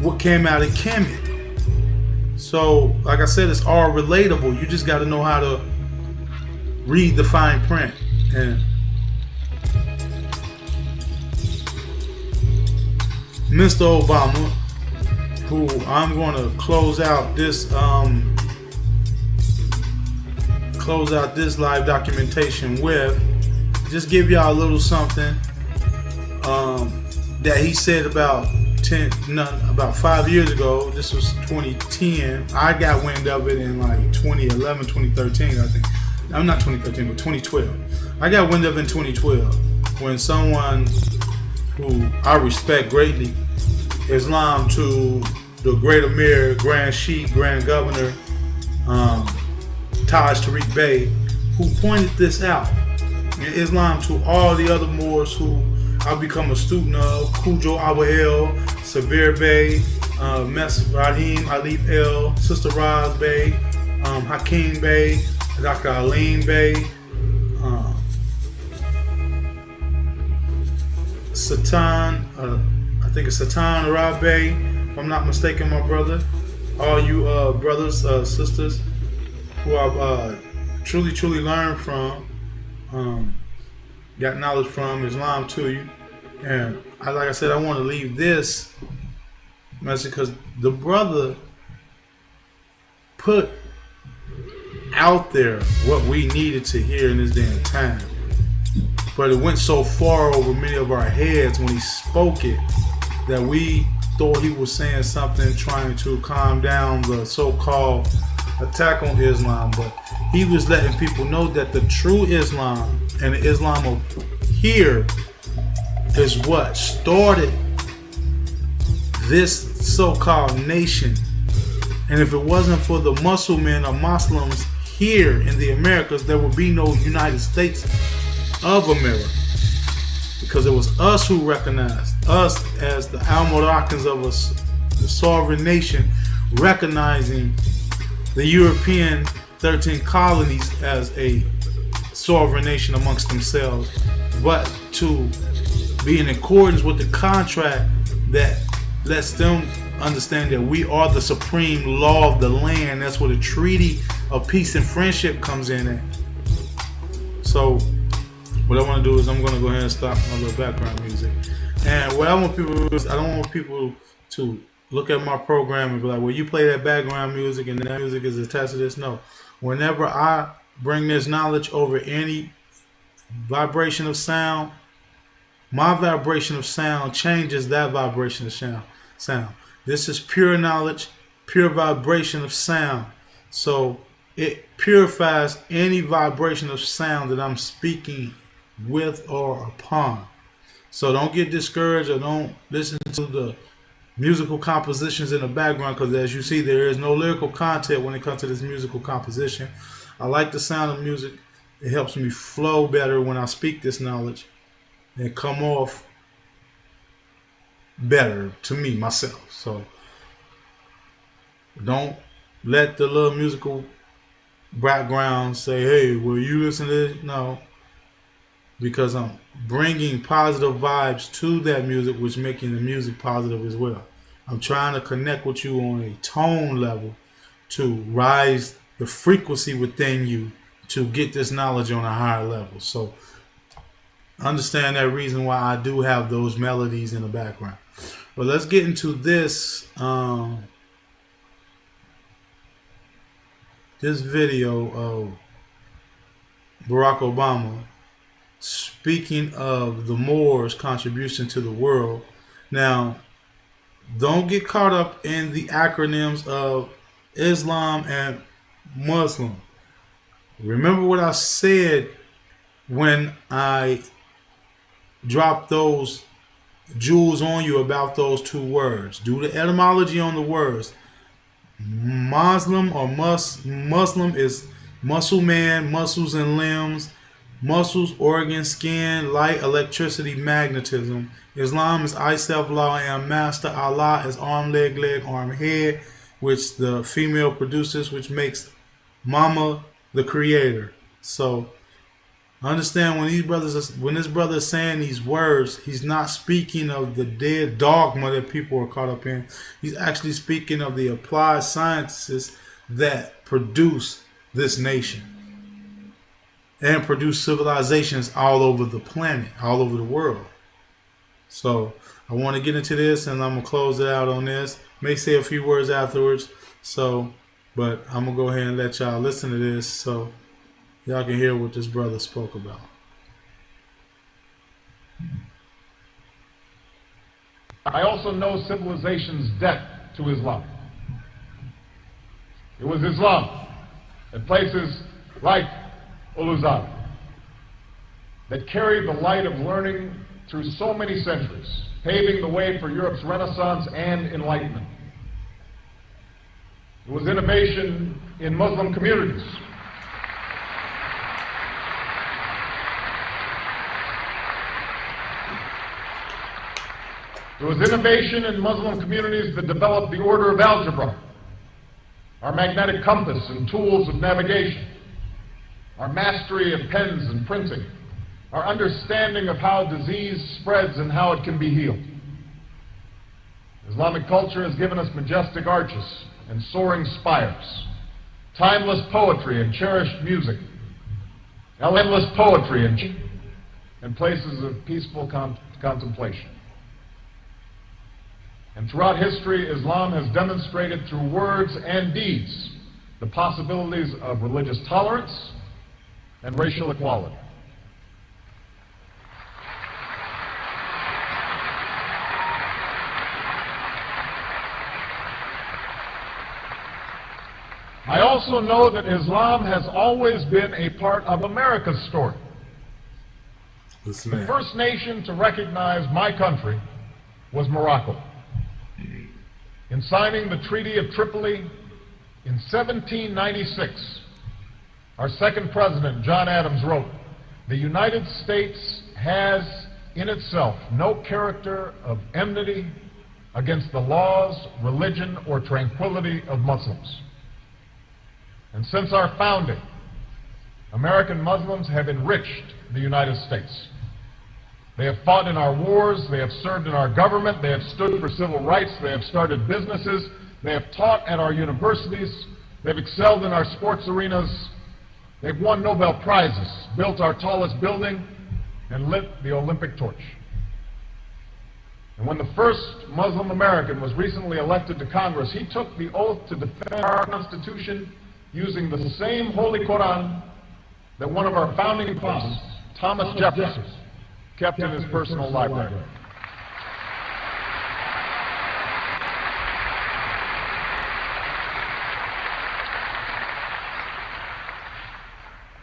what came out of Kemet. So, like I said, it's all relatable. You just got to know how to read the fine print. And Mr. Obama, who I'm going to close out this live documentation with, just give y'all a little something that he said about 5 years ago. This was 2010. I got wind of it in like 2011, 2013, I think. I'm not 2013, but 2012. I got wind of it in 2012 when someone who I respect greatly, Islam to the Great Emir, Grand Sheikh, Grand Governor, Taj Tariq Bey, who pointed this out. In Islam to all the other Moors who I've become a student of, Cujo Awel, Sabir Bey, Mes Rahim Alif El, Sister Raz Bey, Hakim Bey, Dr. Aline Bey, Satan, I think it's Satan Arab Bey, if I'm not mistaken, my brother. All you brothers, sisters who I've truly learned from, got knowledge from Islam to you. And like I said, I want to leave this message because the brother put out there what we needed to hear in this damn time. But it went so far over many of our heads when he spoke it that we thought he was saying something trying to calm down the so-called attack on Islam. But he was letting people know that the true Islam and the Islam of here is what started this so-called nation. And if it wasn't for the Muslims or Muslims here in the Americas, there would be no United States of America, because it was us who recognized us as the Al-Moroccans of the sovereign nation, recognizing the European 13 colonies as a sovereign nation amongst themselves, but to be in accordance with the contract that lets them understand that we are the supreme law of the land. That's where the treaty of peace and friendship comes in at. So what I want to do is I'm going to go ahead and stop my little background music. And what I want people to do is I don't want people to look at my program and be like, well, you play that background music and that music is attached to this. No. Whenever I bring this knowledge over any vibration of sound, my vibration of sound changes that vibration of sound. This is pure knowledge, pure vibration of sound. So it purifies any vibration of sound that I'm speaking with or upon. So don't get discouraged or don't listen to the musical compositions in the background, because as you see, there is no lyrical content when it comes to this musical composition. I like the sound of music. It helps me flow better when I speak this knowledge and come off better to me, myself. So don't let the little musical background say, hey, will you listen to this? No, because I'm bringing positive vibes to that music, which making the music positive as well. I'm trying to connect with you on a tone level to rise the frequency within you to get this knowledge on a higher level. So understand that reason why I do have those melodies in the background. But let's get into this this video of Barack Obama speaking of the Moors' contribution to the world. Now, don't get caught up in the acronyms of Islam and Muslim. Remember what I said when I dropped those jewels on you about those two words. Do the etymology on the words. Muslim or Muslim is muscle man, muscles and limbs, muscles, organs, skin, light, electricity, magnetism. Islam is I, self, law, I am master. Allah is arm, leg, arm, head, which the female produces, which makes Mama the creator. So Understand when this brother is saying these words, he's not speaking of the dead dogma that people are caught up in. He's actually speaking of the applied sciences that produce this nation and produce civilizations all over the planet, all over the world. So I want to get into this, and I'm gonna close it out on this. May say a few words afterwards. So, but I'm gonna go ahead and let y'all listen to this, so y'all can hear what this brother spoke about.
I also know civilization's debt to Islam. It was Islam at places like Uluzar that carried the light of learning through so many centuries, paving the way for Europe's Renaissance and Enlightenment. It was innovation in Muslim communities. There was innovation in Muslim communities that developed the order of algebra, our magnetic compass and tools of navigation, our mastery of pens and printing, our understanding of how disease spreads and how it can be healed. Islamic culture has given us majestic arches and soaring spires, timeless poetry and cherished music, endless poetry and places of peaceful contemplation. And throughout history, Islam has demonstrated through words and deeds the possibilities of religious tolerance and racial equality. I also know that Islam has always been a part of America's story. The first nation to recognize my country was Morocco. In signing the Treaty of Tripoli in 1796, our second president, John Adams, wrote, "The United States has in itself no character of enmity against the laws, religion, or tranquility of Muslims." And since our founding, American Muslims have enriched the United States. They have fought in our wars, they have served in our government, they have stood for civil rights, they have started businesses, they have taught at our universities, they've excelled in our sports arenas, they've won Nobel Prizes, built our tallest building, and lit the Olympic torch. And when the first Muslim American was recently elected to Congress, he took the oath to defend our Constitution using the same Holy Quran that one of our founding fathers, Thomas Jefferson, kept in his personal library.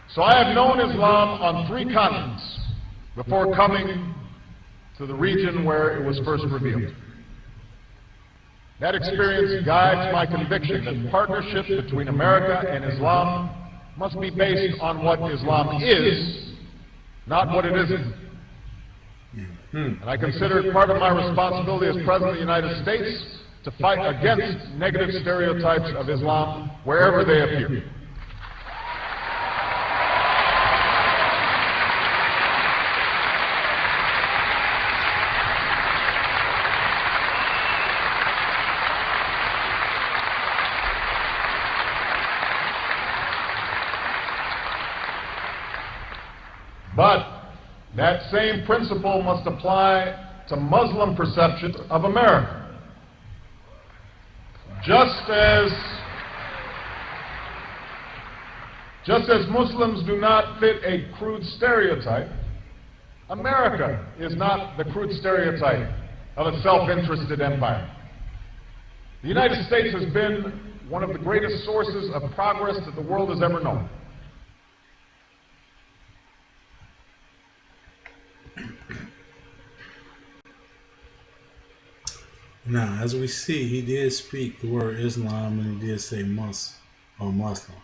So I have known Islam on 3 continents before coming to the region where it was first revealed. That experience guides my conviction that partnership between America and Islam must be based on what Islam is, not what it isn't. And I consider it part of my responsibility as President of the United States to fight against negative stereotypes of Islam wherever they appear. But that same principle must apply to Muslim perceptions of America. Just as Muslims do not fit a crude stereotype, America is not the crude stereotype of a self-interested empire. The United States has been one of the greatest sources of progress that the world has ever known.
Now, as we see, he did speak the word Islam and he did say Muslim.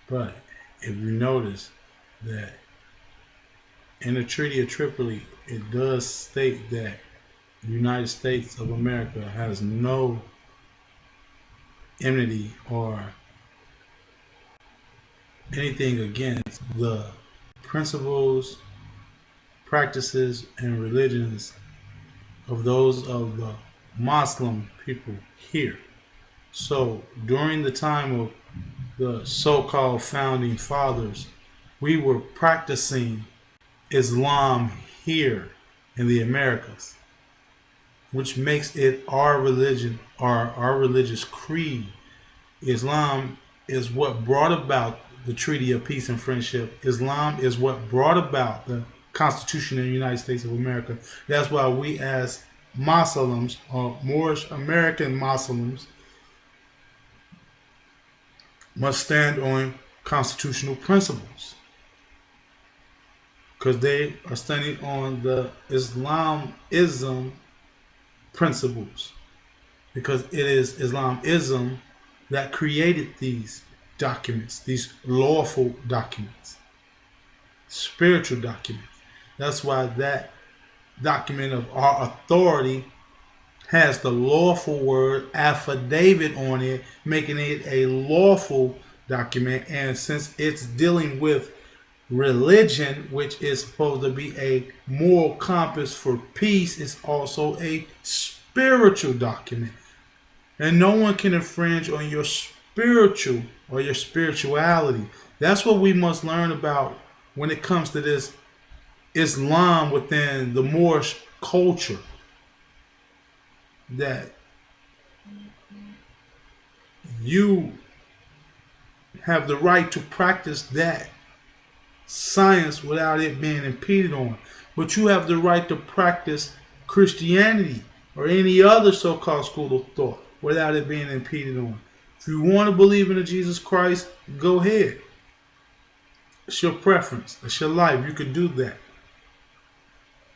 But if you notice that in the Treaty of Tripoli, it does state that the United States of America has no enmity or anything against the principles, practices, and religions of those of the Muslim people here. So during the time of the so-called founding fathers, we were practicing Islam here in the Americas, which makes it our religion, our religious creed. Islam is what brought about the Treaty of Peace and Friendship. Islam is what brought about the Constitution of the United States of America. That's why we as Muslims, or Moorish American Muslims, must stand on constitutional principles, because they are standing on the Islamism principles, because it is Islamism that created these documents, these lawful documents, spiritual documents. That's why that document of our authority has the lawful word affidavit on it, making it a lawful document. And since it's dealing with religion, which is supposed to be a moral compass for peace, it's also a spiritual document. And no one can infringe on your spiritual or your spirituality. That's what we must learn about when it comes to this Islam within the Moorish culture. That you have the right to practice that science without it being impeded on. But you have the right to practice Christianity or any other so-called school of thought without it being impeded on. If you want to believe in a Jesus Christ, go ahead. It's your preference. It's your life. You can do that.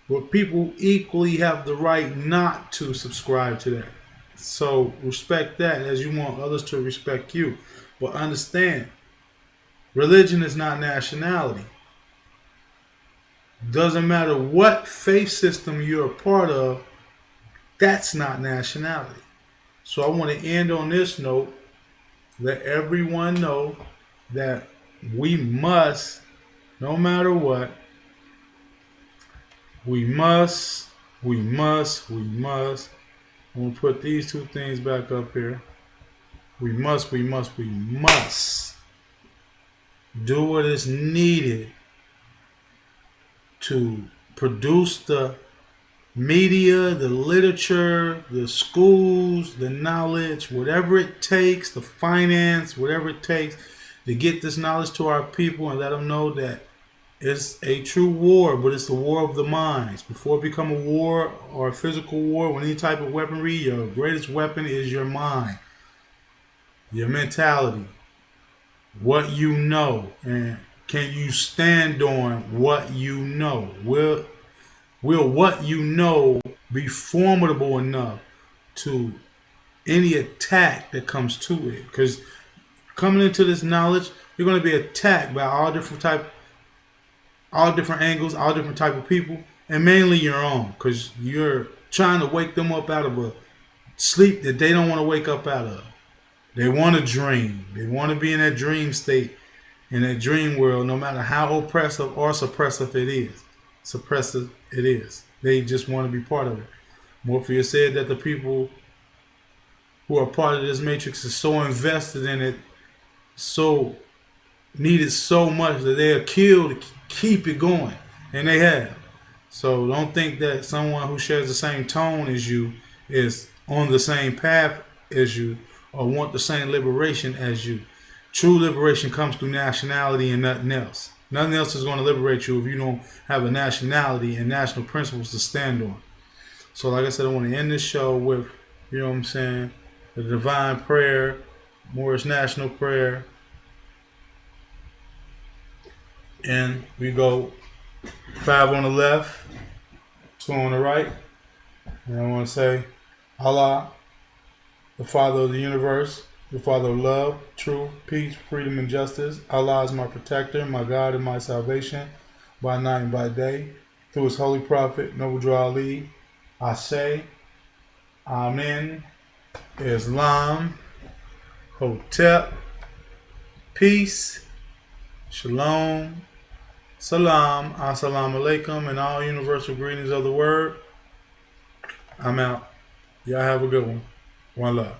But people equally have the right not to subscribe to that. So respect that as you want others to respect you. But understand, religion is not nationality. Doesn't matter what faith system you're a part of, that's not nationality. So I want to end on this note. Let everyone know that we must, no matter what, we must. I'm going to put these two things back up here. We must do what is needed to produce the media, the literature, the schools, the knowledge, whatever it takes, the finance, whatever it takes to get this knowledge to our people and let them know that it's a true war, but it's the war of the minds. Before it become a war or a physical war with any type of weaponry, your greatest weapon is your mind, your mentality, what you know, and can you stand on what you know? Will what you know be formidable enough to any attack that comes to it? Because coming into this knowledge, you're going to be attacked by all different angles, all different type of people, and mainly your own, because you're trying to wake them up out of a sleep that they don't want to wake up out of. They want to dream. They want to be in that dream state, in that dream world, no matter how oppressive or suppressive it is. They just want to be part of it. Morpheus said that the people who are part of this matrix is so invested in it, so needed so much that they'll kill to keep it going, and they have. So don't think that someone who shares the same tone as you is on the same path as you or want the same liberation as you. True liberation comes through nationality and nothing else. Nothing else is going to liberate you if you don't have a nationality and national principles to stand on. So like I said, I want to end this show with, you know what I'm saying, the divine prayer, Moorish national prayer. And we go 5 on the left, 2 on the right. And I want to say, Allah, the Father of the universe, the Father of love, truth, peace, freedom, and justice. Allah is my protector, my God, and my salvation, by night and by day. Through his holy prophet, Noble Ali, I say, Amen, Islam, Hotep, peace, Shalom, Salam, assalamu alaikum, and all universal greetings of the word. I'm out. Y'all have a good one. One love.